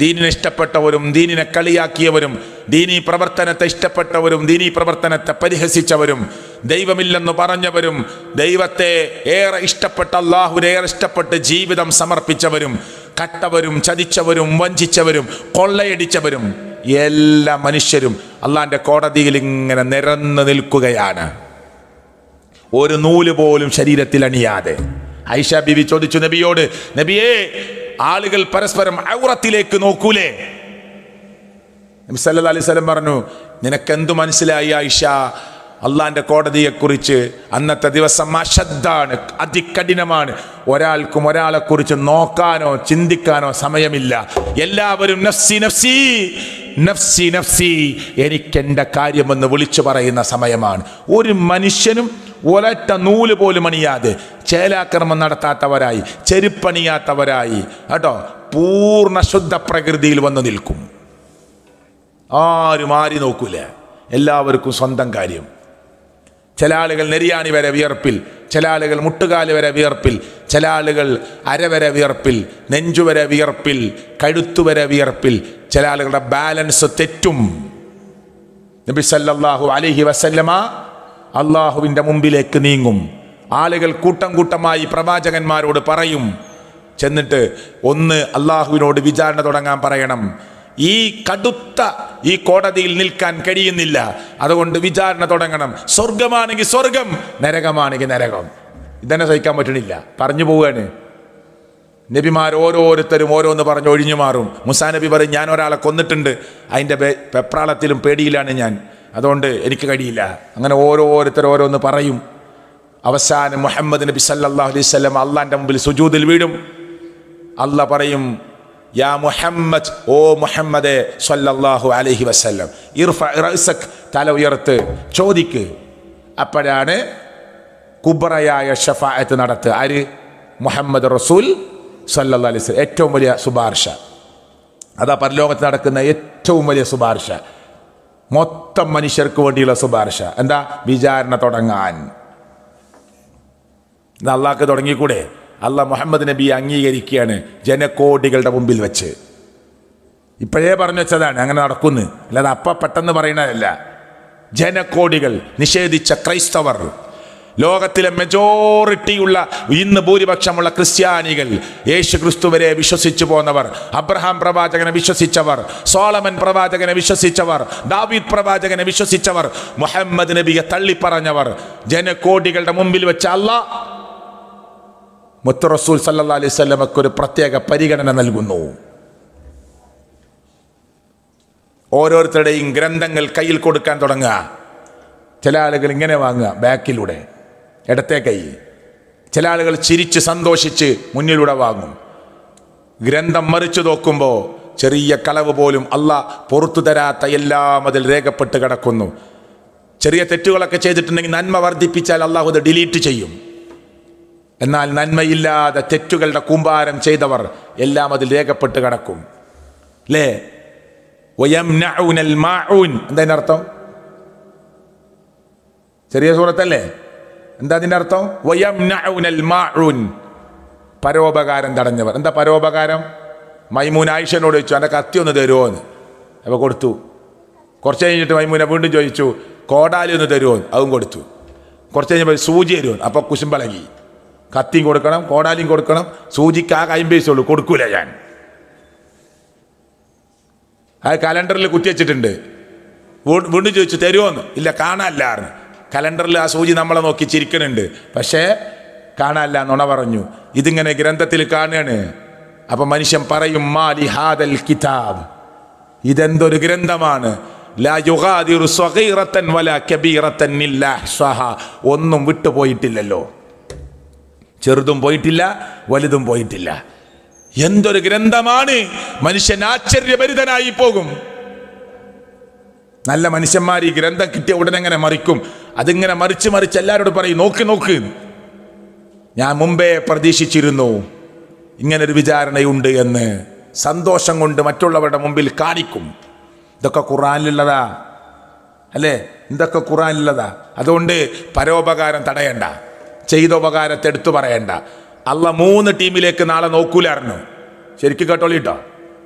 ദീനിനെ ഇഷ്ടപ്പെട്ടവരും ദീനിനെ കളിയാക്കിയവരും ദീനീ പ്രവർത്തനത്തെ ഇഷ്ടപ്പെട്ടവരും ദീനീ പ്രവർത്തനത്തെ പരിഹസിച്ചവരും ദൈവമില്ലെന്ന് പറഞ്ഞവരും ദൈവത്തെ ഏറെ ഇഷ്ടപ്പെട്ട അള്ളാഹുവിനെ ഏറെ ഇഷ്ടപ്പെട്ട് ജീവിതം സമർപ്പിച്ചവരും കട്ടവരും ചതിച്ചവരും വഞ്ചിച്ചവരും കൊള്ളയടിച്ചവരും എല്ലാ മനുഷ്യരും അള്ളാന്റെ കോടതിയിൽ ഇങ്ങനെ നിരന്ന് നിൽക്കുകയാണ്, ഒരു നൂല് പോലും ശരീരത്തിൽ അണിയാതെ. ആയിഷ ബീവി ചോദിച്ചു നബിയോട്, നബിയേ, ആളുകൾ പരസ്പരം ഔറത്തിലേക്ക് നോക്കൂലേ? നബി സല്ലല്ലാഹു അലൈഹി വസല്ലം പറഞ്ഞു, നിനക്കെന്തു മനസ്സിലായി ആയിഷ? അള്ളാന്റെ കോടതിയെക്കുറിച്ച് അന്നത്തെ ദിവസം അശദ്ധാണ്, അതികഠിനമാണ്. ഒരാൾക്കും ഒരാളെക്കുറിച്ച് നോക്കാനോ ചിന്തിക്കാനോ സമയമില്ല. എല്ലാവരും നഫ്സി നഫ്സി നഫ്സി നഫ്സി, എനിക്കെൻ്റെ കാര്യമെന്ന് വിളിച്ചു പറയുന്ന സമയമാണ്. ഒരു മനുഷ്യനും ഒരൊറ്റ നൂല് പോലും അണിയാതെ, ചേലാക്രമം നടത്താത്തവരായി, ചെരുപ്പണിയാത്തവരായി കേട്ടോ, പൂർണ്ണ ശുദ്ധ പ്രകൃതിയിൽ വന്ന് നിൽക്കും. ആരും ആരി നോക്കൂല, എല്ലാവർക്കും സ്വന്തം കാര്യം. ചില ആളുകൾ നെരിയാണി വരെ വിയർപ്പിൽ, ചില ആളുകൾ മുട്ടുകാല് വരെ വിയർപ്പിൽ, ചില ആളുകൾ അരവരെ വിയർപ്പിൽ, നെഞ്ചുവരെ വിയർപ്പിൽ, കഴുത്തുവരെ വിയർപ്പിൽ. ചില ആളുകളുടെ ബാലൻസ് തെറ്റും. നബി സല്ലല്ലാഹു അലൈഹി വസല്ലമ അള്ളാഹുവിൻ്റെ മുമ്പിലേക്ക് നീങ്ങും. ആളുകൾ കൂട്ടം കൂട്ടമായി പ്രവാചകന്മാരോട് പറയും, ചെന്നിട്ട് ഒന്ന് അള്ളാഹുവിനോട് വിചാരണ തുടങ്ങാൻ പറയണം. ഈ കടുത്ത ഈ കോടതിയിൽ നിൽക്കാൻ കഴിയുന്നില്ല, അതുകൊണ്ട് വിചാരണ തുടങ്ങണം. സ്വർഗമാണെങ്കിൽ സ്വർഗം, നരകമാണെങ്കിൽ നരകം. ഇതന്നെ സഹിക്കാൻ പറ്റണില്ല, പറഞ്ഞു പോവുകയാണ്. നബിമാർ ഓരോരുത്തരും ഓരോന്ന് പറഞ്ഞ് ഒഴിഞ്ഞു മാറും. മുസാ നബി പറയും, ഞാൻ ഒരാളെ കൊന്നിട്ടുണ്ട്, അതിൻ്റെ വെപ്രാളത്തിലും പേടിയിലാണ് ഞാൻ, അതുകൊണ്ട് എനിക്ക് കഴിയില്ല. അങ്ങനെ ഓരോരുത്തർ ഓരോന്ന് പറയും. അവസാനം മുഹമ്മദ് നബി സല്ലല്ലാഹു അലൈഹി വസല്ലം അള്ളാൻ്റെ മുമ്പിൽ സുജൂദിൽ വീഴും. അള്ളാ പറയും, യാ മുഹമ്മദ്, ഓ മുഹമ്മദേ സല്ലല്ലാഹു അലൈഹി വസല്ലം, ഇർഫ റഅസക്, തല ഉയർത്ത്, ചോദിക്ക്. അപ്പോഴാണ് കുബ്രയായ ഷഫാഅത്ത് നടത്തുക. ആര്? മുഹമ്മദ് റസൂൽ സല്ലല്ലാഹു അലൈഹി വസല്ലം. ഏറ്റവും വലിയ ശുപാർശ അതാ പരലോകത്ത് നടക്കുന്ന ഏറ്റവും വലിയ ശുപാർശ, മൊത്തം മനുഷ്യർക്ക് വേണ്ടിയുള്ള ശുപാർശ. എന്താ? വിചാരണ തുടങ്ങാൻ. ഇത് അള്ളാഹ്ക്ക് തുടങ്ങിക്കൂടെ? അള്ളാഹ് മുഹമ്മദ് നബിയെ അംഗീകരിക്കുകയാണ് ജനകോടികളുടെ മുമ്പിൽ വെച്ച്. ഇപ്പോഴേ പറഞ്ഞു വെച്ചതാണ്, അങ്ങനെ നടക്കുന്നു, അല്ലാതെ അപ്പം പെട്ടെന്ന് പറയണതല്ല. ജനകോടികൾ, നിഷേധിച്ച ക്രൈസ്തവർ, ലോകത്തിലെ മെജോറിറ്റിയുള്ള ഇന്ന് ഭൂരിപക്ഷമുള്ള ക്രിസ്ത്യാനികൾ, യേശു ക്രിസ്തുവരെ വിശ്വസിച്ചു പോന്നവർ, അബ്രഹാം പ്രവാചകനെ വിശ്വസിച്ചവർ, സോളമൻ പ്രവാചകനെ വിശ്വസിച്ചവർ, ദാവീദ് പ്രവാചകനെ വിശ്വസിച്ചവർ, മുഹമ്മദ് നബിയെ തള്ളിപ്പറഞ്ഞവർ, ജനകോടികളുടെ മുമ്പിൽ വെച്ച് അല്ലാഹ് മുത്ത് റസൂൽ സല്ലല്ലാഹു അലൈഹി വസല്ലമക്ക് ഒരു പ്രത്യേക പരിഗണന നൽകുന്നു. ഓരോരുത്തരുടെയും ഗ്രന്ഥങ്ങൾ കയ്യിൽ കൊടുക്കാൻ തുടങ്ങുക. ചില ആളുകൾ ഇങ്ങനെ വാങ്ങുക, ബാക്കിലൂടെ, ഇടത്തെ കൈ. ചില ആളുകൾ ചിരിച്ച് സന്തോഷിച്ച് മുന്നിലൂടെ വാങ്ങും. ഗ്രന്ഥം മറിച്ചു നോക്കുമ്പോൾ ചെറിയ കളവ് പോലും അള്ളാഹ് പുറത്തു തരാത്ത എല്ലാം അതിൽ രേഖപ്പെട്ട് കിടക്കുന്നു. ചെറിയ തെറ്റുകളൊക്കെ ചെയ്തിട്ടുണ്ടെങ്കിൽ നന്മ വർദ്ധിപ്പിച്ചാൽ അള്ളാഹു അത് ഡിലീറ്റ് ചെയ്യും. എന്നാൽ നന്മയില്ലാതെ തെറ്റുകളുടെ കൂമ്പാരം ചെയ്തവർ എല്ലാം അതിൽ രേഖപ്പെട്ട് കിടക്കും. അല്ലേ? വയംനഉനൽ മാഊൻ, എന്താ അതിൻ്റെ അർത്ഥം? ചെറിയ സൂറത്തല്ലേ? എന്താ അതിൻ്റെ അർത്ഥം? വയംനഉനൽ മാഊൻ, പരോപകാരം തടഞ്ഞവർ. എന്താ പരോപകാരം? മൈമൂന ആയിഷനോട് ചോദിച്ചു, എൻ്റെ കത്തി ഒന്ന് തരുമോ എന്ന്. അപ്പോൾ കൊടുത്തു. കുറച്ച് കഴിഞ്ഞിട്ട് മൈമൂന വീണ്ടും ചോദിച്ചു, കോടാലി ഒന്ന് തരുമോ എന്ന്. അതും കൊടുത്തു. കുറച്ച് കഴിഞ്ഞപ്പോൾ സൂചി തരുമോ? അപ്പോൾ കുശുമ്പളകി. കത്തിയും കൊടുക്കണം, കോടാലിയും കൊടുക്കണം, സൂചിക്ക് ആ 50 പൈസ ഉള്ളൂ, കൊടുക്കൂല ഞാൻ. അത് കലണ്ടറിൽ കുത്തിവെച്ചിട്ടുണ്ട്. വീണ്ടും ചോദിച്ചു, തരുമോന്ന്. ഇല്ല, കാണാനില്ലായിരുന്നു. കലണ്ടറിൽ ആ സൂചി നമ്മളെ നോക്കി ചിരിക്കുന്നുണ്ട്, പക്ഷേ കാണാനില്ല, നുണ പറഞ്ഞു. ഇതിങ്ങനെ ഗ്രന്ഥത്തിൽ കാണുകയാണ്. അപ്പൊ മനുഷ്യൻ പറയും, മാലി ഹാദൽ കിതാബ്, ഇതെന്തൊരു ഗ്രന്ഥമാണ്, ലാ യുഗാദിറു സ്വഗീറത്തൻ വലാ കബീറത്തൻ ഇല്ലാ അഹ്സാഹാ, ഒന്നും വിട്ടുപോയിട്ടില്ലല്ലോ, ചെറുതും പോയിട്ടില്ല, വലുതും പോയിട്ടില്ല. എന്തൊരു ഗ്രന്ഥമാണ്! മനുഷ്യൻ ആശ്ചര്യഭരിതനായി പോകും. നല്ല മനുഷ്യന്മാർ ഈ ഗ്രന്ഥം കിട്ടിയ ഉടനെ എങ്ങനെ മറിക്കും. അതിങ്ങനെ മറിച്ച് മറിച്ച് എല്ലാവരോടും പറയും, നോക്ക് നോക്ക്, ഞാൻ മുമ്പേ പ്രതീക്ഷിച്ചിരുന്നു ഇങ്ങനൊരു വിചാരണയുണ്ട് എന്ന്. സന്തോഷം കൊണ്ട് മറ്റുള്ളവരുടെ മുമ്പിൽ കാണിക്കും. ഇതൊക്കെ ഖുർആനിലുള്ളതാ, അല്ലേ? ഇതൊക്കെ ഖുർആനിലുള്ളതാ. അതുകൊണ്ട് പരോപകാരം തടയണ്ട, ചെയ്ത ഉപകാരത്തെ എടുത്തു പറയണ്ട. അള്ളാഹ് 3 ടീമിലേക്ക് നാളെ നോക്കൂലായിരുന്നു. ശരിക്കും കേട്ടോളിട്ടോ,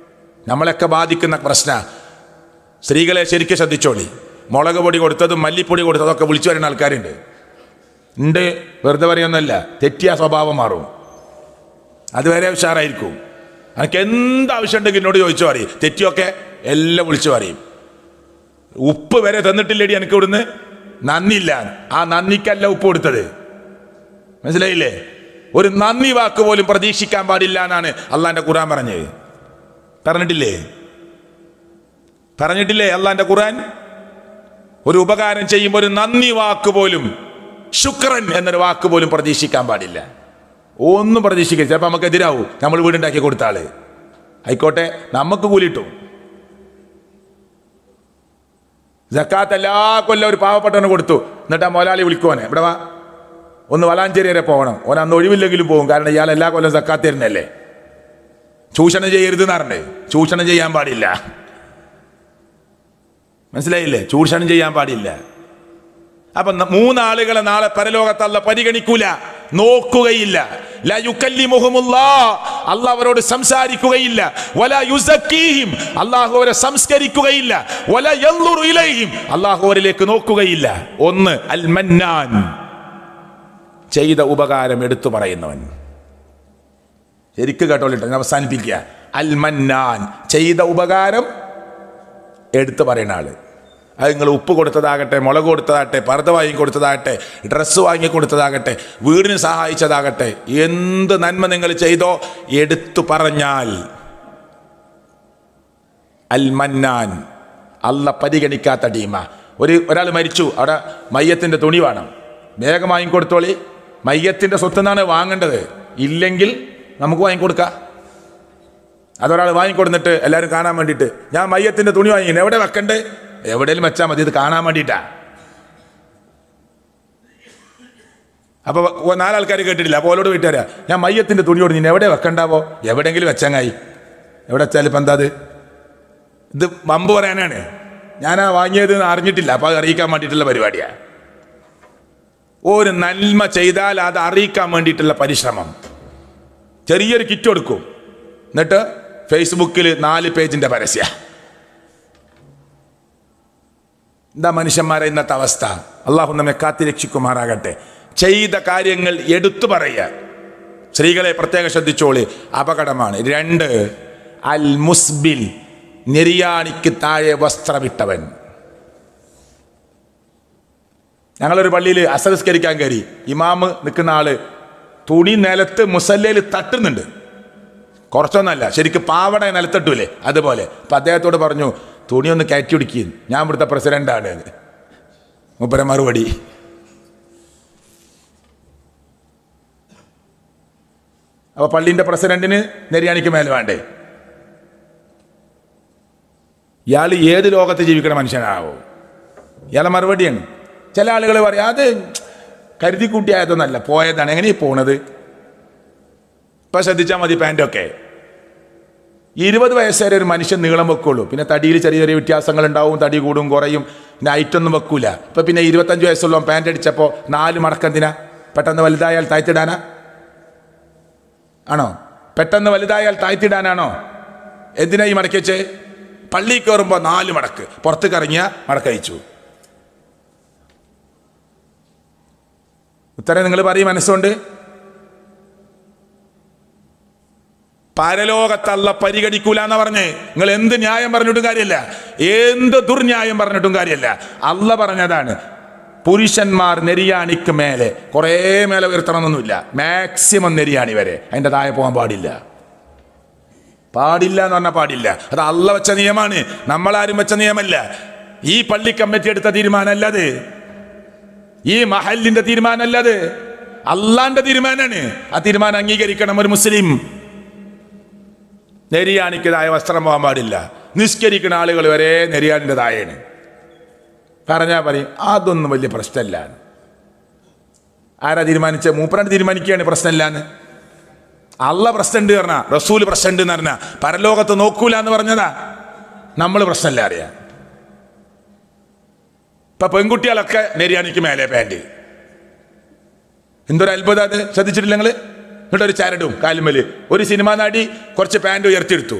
നമ്മളൊക്കെ ബാധിക്കുന്ന പ്രശ്ന. സ്ത്രീകളെ ശരിക്കും ശ്രദ്ധിച്ചോളി. മുളക് പൊടി കൊടുത്തതും മല്ലിപ്പൊടി കൊടുത്തതൊക്കെ വിളിച്ചു വരുന്ന ആൾക്കാരുണ്ട്. ഉണ്ട്, വെറുതെ പറയുന്നല്ല, തെറ്റിയ സ്വഭാവം മാറും. അതുവരെ ഉഷാറായിരിക്കും. എനിക്ക് എന്താവശ്യം ഉണ്ടെങ്കിൽ എന്നോട് ചോദിച്ചു പറയും. തെറ്റിയൊക്കെ എല്ലാം വിളിച്ചു പറയും. ഉപ്പ് വരെ തന്നിട്ടില്ലേടി എനിക്ക് ഇവിടുന്ന്, നന്ദിയില്ല. ആ നന്ദിക്കല്ല ഉപ്പ് കൊടുത്തത്, മനസ്സിലായില്ലേ? ഒരു നന്ദി വാക്ക് പോലും പ്രതീക്ഷിക്കാൻ പാടില്ല എന്നാണ് അള്ളാന്റെ ഖുർആൻ പറഞ്ഞത്. പറഞ്ഞിട്ടില്ലേ അള്ളാന്റെ ഖുർആൻ? ഒരു ഉപകാരം ചെയ്യുമ്പോൾ ഒരു നന്ദി വാക്ക് പോലും, ശുക്രൻ എന്നൊരു വാക്ക് പോലും പ്രതീക്ഷിക്കാൻ പാടില്ല. ഒന്നും പ്രതീക്ഷിക്കുക. ചിലപ്പോൾ നമുക്ക് എതിരാവും. നമ്മൾ വീടുണ്ടാക്കി കൊടുത്ത ആള് ആയിക്കോട്ടെ, നമുക്ക് കൂലിട്ടും. സക്കാത്ത് എല്ലാ കൊല്ലം ഒരു പാവപ്പെട്ടവനെ കൊടുത്തു. എന്നിട്ട് ആ മുതലാളി വിളിക്കുവാനെ, ഇവിടെ വാ, ഒന്ന് വളാഞ്ചേരി വരെ പോകണം. ഓൻ അന്ന് ഒഴിവില്ലെങ്കിലും പോകും. കാരണം ഇയാൾ എല്ലാ കൊല്ലം സക്കാത്ത് തരുന്നല്ലേ. ചൂഷണം ചെയ്യരുത് എന്ന് പറഞ്ഞേ. ചൂഷണം ചെയ്യാൻ പാടില്ല. മനസ്സിലായില്ലേ? ചൂഷണം ചെയ്യാൻ പാടില്ല. അപ്പൊ മൂന്നാളുകളെ നാളെ പരലോകത്ത് അല്ലാഹ് പരിഗണിക്കൂല, നോക്കുകയില്ല. ലാ യുകല്ലിമുഹുമുല്ലാഹ്, അല്ലാഹ് അവരോട് സംസാരിക്കുകയില്ല. വലാ യുസക്കീഹിം, അല്ലാഹു അവരെ സംസ്കരിക്കുകയില്ല. വലാ യൻളുറു ഇലൈഹിം, അല്ലാഹു അവരിലേക്ക് നോക്കുകയില്ല. ഒന്ന് അൽ മന്നാൻ, ചെയ്ത ഉപകാരം എടുത്തു പറയുന്നവൻ. ശരിക്ക് കേട്ടോളിട്ടോ, ഞാൻ അവസാനിപ്പിക്കുക. അൽ മന്നാൻ, ചെയ്ത ഉപകാരം എടുത്തു പറയുന്ന ആള്. അത് നിങ്ങൾ ഉപ്പ് കൊടുത്തതാകട്ടെ, മുളക് കൊടുത്തതാകട്ടെ, പർദ്ദ വാങ്ങി കൊടുത്തതാകട്ടെ, ഡ്രസ്സ് വാങ്ങി കൊടുത്തതാകട്ടെ, വീടിന് സഹായിച്ചതാകട്ടെ, എന്ത് നന്മ നിങ്ങൾ ചെയ്തോ എടുത്തു പറഞ്ഞാൽ അൽ മന്നാൻ, അല്ലാഹ് പരിഗണിക്കാത്ത ടീമ. ഒരാൾ മരിച്ചു, അവിടെ മയ്യത്തിൻ്റെ തുണി വേണം, വേഗം വാങ്ങിക്കൊടുത്തോളി. മയ്യത്തിൻ്റെ സ്വത്തുനിന്നാണ് വാങ്ങേണ്ടത്, ഇല്ലെങ്കിൽ നമുക്ക് വാങ്ങിക്കൊടുക്കാം. അതൊരാൾ വാങ്ങിക്കൊടുത്തിട്ട് എല്ലാവരും കാണാൻ വേണ്ടിയിട്ട്, ഞാൻ മയ്യത്തിൻ്റെ തുണി വാങ്ങി, എവിടെ വെക്കണ്ടേ? എവിടെയും വെച്ചാൽ മതി, ഇത് കാണാൻ വേണ്ടിയിട്ടാ. അപ്പോൾ നാലാൾക്കാർ കേട്ടിട്ടില്ല. അപ്പോൾ ഓലോട് വീട്ടുകാരാ, ഞാൻ മയ്യത്തിൻ്റെ തുണിയോട് നീ എവിടെ വെക്കണ്ടാവോ? എവിടെയെങ്കിലും വെച്ചങ്ങായി. എവിടെ വെച്ചാൽ ഇപ്പം എന്താ ഇത് വമ്പ് പറയാനാണ്. ഞാനാ വാങ്ങിയത് അറിഞ്ഞിട്ടില്ല, അപ്പോൾ അത് അറിയിക്കാൻ വേണ്ടിയിട്ടുള്ള പരിപാടിയാണ്. ഒരു നന്മ ചെയ്താൽ അത് അറിയിക്കാൻ വേണ്ടിയിട്ടുള്ള പരിശ്രമം. ചെറിയൊരു കിറ്റ് കൊടുക്കും, എന്നിട്ട് ഫേസ്ബുക്കിൽ 4 പേജിൻ്റെ പരസ്യ. എന്താ മനുഷ്യന്മാരെ ഇന്നത്തെ അവസ്ഥ? അള്ളാഹു നമ്മെ കാത്തിരക്ഷിക്കുമാറാകട്ടെ. ചെയ്ത കാര്യങ്ങൾ എടുത്തു പറയുക. സ്ത്രീകളെ പ്രത്യേകം ശ്രദ്ധിച്ചോളി, അപകടമാണ്. 2 അൽ മുസ്ബിൽ, നിര്യാണിക്ക് താഴെ വസ്ത്രമിട്ടവൻ. ഞങ്ങളൊരു പള്ളിയിൽ അസംസ്കരിക്കാൻ കയറി. ഇമാമ് നിൽക്കുന്ന ആള് തുണി നിലത്ത് മുസല്ലയിൽ തട്ടുന്നുണ്ട്. കുറച്ചൊന്നല്ല, ശരിക്കും പാവട നിലത്തിട്ടൂലേ അതുപോലെ. അപ്പം അദ്ദേഹത്തോട് പറഞ്ഞു, തുണി ഒന്ന് കയറ്റി പിടിക്കുക, ഞാൻ ഇവിടുത്തെ പ്രസിഡന്റാണ്. മൂപ്പര മറുപടി, അപ്പോൾ പള്ളീൻ്റെ പ്രസിഡന്റിന് നെര്യാണിക്ക് മേലെ വേണ്ടേ? ഇയാൾ ഏത് ലോകത്ത് ജീവിക്കണ മനുഷ്യനാവോ? ഇയാളെ മറുപടിയാണ്. ചില ആളുകൾ പറയും, അത് കരുതി കൂട്ടിയായതൊന്നല്ല, പോയതാണ്. എങ്ങനെയാണ് പോണത്? ഇപ്പം ശ്രദ്ധിച്ചാൽ മതി. പാൻറ്റൊക്കെ 20 വയസ്സ് വരെ ഒരു മനുഷ്യൻ നീളം വെക്കുള്ളൂ. പിന്നെ തടിയിൽ ചെറിയ ചെറിയ വ്യത്യാസങ്ങൾ ഉണ്ടാവും, തടി കൂടും കുറയും. പിന്നെ ഹൈറ്റൊന്നും വെക്കൂല. ഇപ്പം പിന്നെ 25 വയസ്സുള്ള പാൻറ്റ് അടിച്ചപ്പോൾ 4 മടക്കെന്തിനാ? പെട്ടെന്ന് വലുതായാൽ താഴ്ത്തിടാനാ ആണോ? പെട്ടെന്ന് വലുതായാൽ താഴ്ത്തിടാനാണോ? എന്തിനാ ഈ മടക്കി വെച്ചേ? പള്ളി കയറുമ്പോൾ 4 മടക്ക്, പുറത്ത് കറങ്ങിയ മടക്കയച്ചു. ഉത്തരം നിങ്ങൾ പറയും മനസ്സുകൊണ്ട്. പരലോകത്തല്ല പരിഗണിക്കൂല എന്നാ പറഞ്ഞേ. നിങ്ങൾ എന്ത് ന്യായം പറഞ്ഞിട്ടും കാര്യമില്ല, എന്ത് ദുർന്യായം പറഞ്ഞിട്ടും കാര്യമില്ല. അല്ല പറഞ്ഞതാണ്, പുരുഷന്മാർ നെരിയാണിക്ക് മേലെ, കുറേ മേലെ ഉയർത്തണമെന്നൊന്നുമില്ല, മാക്സിമം നെരിയാണി വരെ, അതിൻ്റെ താഴെ പോകാൻ പാടില്ല. പാടില്ല എന്ന് പറഞ്ഞാൽ പാടില്ല. അത് അല്ല വെച്ച നിയമമാണ്, നമ്മളാരും വെച്ച നിയമല്ല. ഈ പള്ളി കമ്മിറ്റി എടുത്ത തീരുമാനമല്ല അത്, ഈ മഹലിന്റെ തീരുമാനമല്ല അത്, അള്ളാന്റെ തീരുമാനമാണ്. ആ തീരുമാനം അംഗീകരിക്കണം ഒരു മുസ്ലിം. നെരിയാണിക്കതായ വസ്ത്രം പോകാൻ പാടില്ല. നിസ്കരിക്കുന്ന ആളുകൾ വരെ നെരിയാണിൻ്റെ താഴെയാണ്. പറഞ്ഞാൽ പറയും അതൊന്നും വലിയ പ്രശ്നമല്ല. ആരാ തീരുമാനിച്ച? മൂപ്പരാണ് തീരുമാനിക്കുകയാണ് പ്രശ്നമില്ലാന്ന്. അള്ള പ്രശ്നമുണ്ട് പറഞ്ഞാ, റസൂല് പ്രശ്നമുണ്ട് എന്ന് പറഞ്ഞാ, പരലോകത്ത് നോക്കൂല എന്ന് പറഞ്ഞതാ. നമ്മൾ പ്രശ്നമില്ല അറിയാം. ഇപ്പൊ പെൺകുട്ടികളൊക്കെ നെരിയാണിക്ക് മേലെ പാൻറ്. എന്തൊരു അത്ഭുതം അത്! ശ്രദ്ധിച്ചിട്ടില്ല നിങ്ങൾ? എന്നിട്ട് ഒരു ചരടും കാലുമേല്. ഒരു സിനിമാ നടി കുറച്ച് പാൻറ് ഉയർത്തിയെടുത്തു.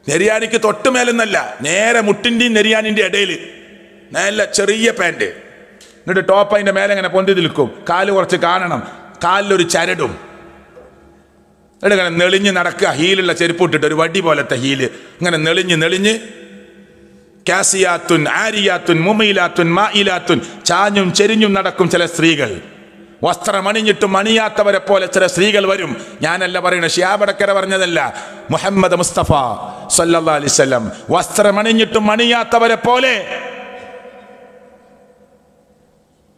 നെരിയാണിക്ക് തൊട്ട് മേലെന്നല്ല, നേരെ മുട്ടിൻ്റെയും നെരിയാണിൻ്റെ ഇടയിൽ നല്ല ചെറിയ പാൻറ്. എന്നിട്ട് ടോപ്പ് അതിൻ്റെ മേലെ ഇങ്ങനെ പൊന്തി നിൽക്കും, കാല് കുറച്ച് കാണണം, കാലിലൊരു ചരടും. എന്നിട്ട് ഇങ്ങനെ നെളിഞ്ഞ് നടക്കുക, ഹീലുള്ള ചെരുപ്പ് ഇട്ടിട്ട്, ഒരു വടി പോലത്തെ ഹീല്, ഇങ്ങനെ നെളിഞ്ഞ് നെളിഞ്ഞ്. കാസിയാത്തുൻ ആരിയാത്തുൻ മുമൈലാത്തുൻ മായിലാത്തുൻ, ചാഞ്ഞും ചെരിഞ്ഞും നടക്കും ചില സ്ത്രീകൾ. വസ്ത്രമണിഞ്ഞിട്ടും അണിയാത്തവരെ പോലെ ചില സ്ത്രീകൾ വരും. ഞാനല്ല പറയുന്നത്, ഷിയാബടക്കര പറഞ്ഞതല്ല, മുഹമ്മദ് മുസ്തഫ സല്ലല്ലാഹു അലൈഹി വസല്ലം. വസ്ത്രമണിഞ്ഞിട്ടും അണിയാത്തവരെ പോലെ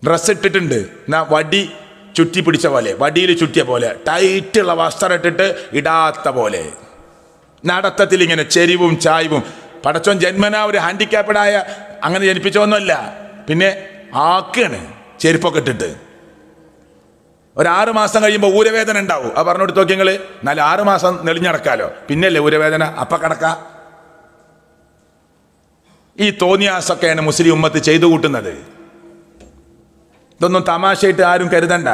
ഡ്രസ്സ് ഇട്ടിട്ടുണ്ട്, എന്നാ വടി ചുറ്റി പിടിച്ച പോലെ, വടിയിൽ ചുറ്റിയ പോലെ, ടൈറ്റുള്ള വസ്ത്രം ഇട്ടിട്ട് ഇടാത്ത പോലെ, നടത്തത്തിൽ ഇങ്ങനെ ചെരിവും ചായ്വും. പടച്ചോൻ ജന്മനാ ഒരു ഹാൻഡിക്യാപ്ഡായ അങ്ങനെ ജനിപ്പിച്ചൊന്നുമല്ല, പിന്നെ ആക്കാണ് ചെരുപ്പൊക്കെ ഇട്ടിട്ട്. ഒരു 6 മാസം കഴിയുമ്പോൾ ഊരവേദന ഉണ്ടാവും. അത് പറഞ്ഞു കൊടുത്ത് നോക്കി നിങ്ങൾ. എന്നാൽ 6 മാസം നെളിഞ്ഞടക്കാലോ, പിന്നെയല്ലേ ഊരവേദന, അപ്പ കടക്ക. ഈ തോന്നിയാസൊക്കെയാണ് മുസ്ലിം ഉമ്മത്ത് ചെയ്തു കൂട്ടുന്നത്. ഇതൊന്നും തമാശയായിട്ട് ആരും കരുതണ്ട.